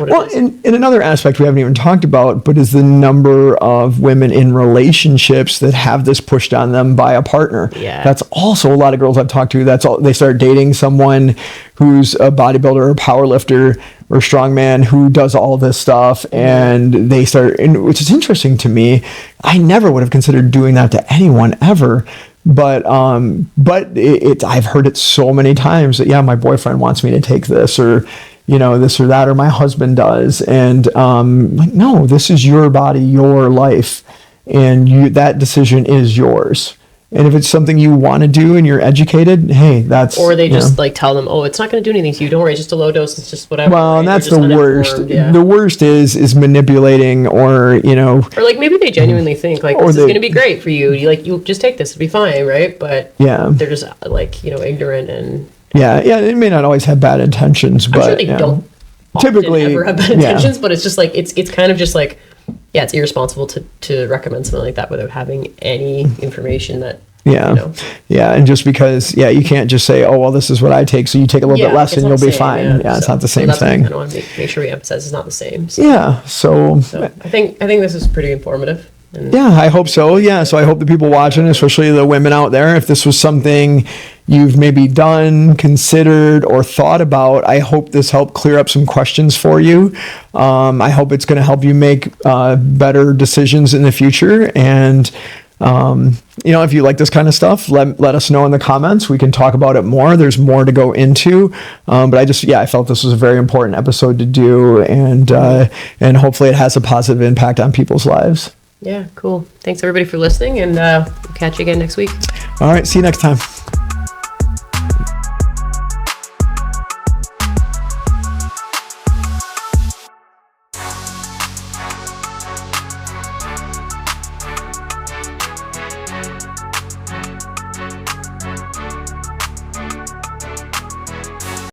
it is. In another aspect we haven't even talked about, but is the number of women in relationships that have this pushed on them by a partner. That's also a lot of girls I've talked to. That's all. They start dating someone who's a bodybuilder or power lifter or strongman who does all this stuff, and they start, which is interesting to me. I never would have considered doing that to anyone ever, but I've heard it so many times that my boyfriend wants me to take this, or this or that, or my husband does, and like, no, this is your body, your life, and that decision is yours. And if it's something you want to do and you're educated, hey, that's... Or they just like tell them, oh, it's not going to do anything to you. Don't worry, it's just a low dose. It's just whatever. Well, and that's the worst. The worst is manipulating or, Or like maybe they genuinely think like, this is going to be great for you. You just take this. It'll be fine, right? But they're just like, ignorant and... Yeah, it may not always have bad intentions, but... I'm sure they don't typically ever have bad intentions, but it's just like, it's kind of just like... Yeah, it's irresponsible to recommend something like that without having any information that, and just because, you can't just say, oh, well, this is what I take, so you take a little bit less and you'll be fine. It's not the same thing. I want to make sure we emphasize it's not the same. So I think this is pretty informative. I hope so. So I hope the people watching, especially the women out there, if this was something you've maybe done, considered, or thought about, I hope this helped clear up some questions for you. I hope it's going to help you make better decisions in the future. And if you like this kind of stuff, let us know in the comments. We can talk about it more. There's more to go into. But I felt this was a very important episode to do, and hopefully it has a positive impact on people's lives. Yeah, cool. Thanks everybody for listening, and we'll catch you again next week. All right, see you next time.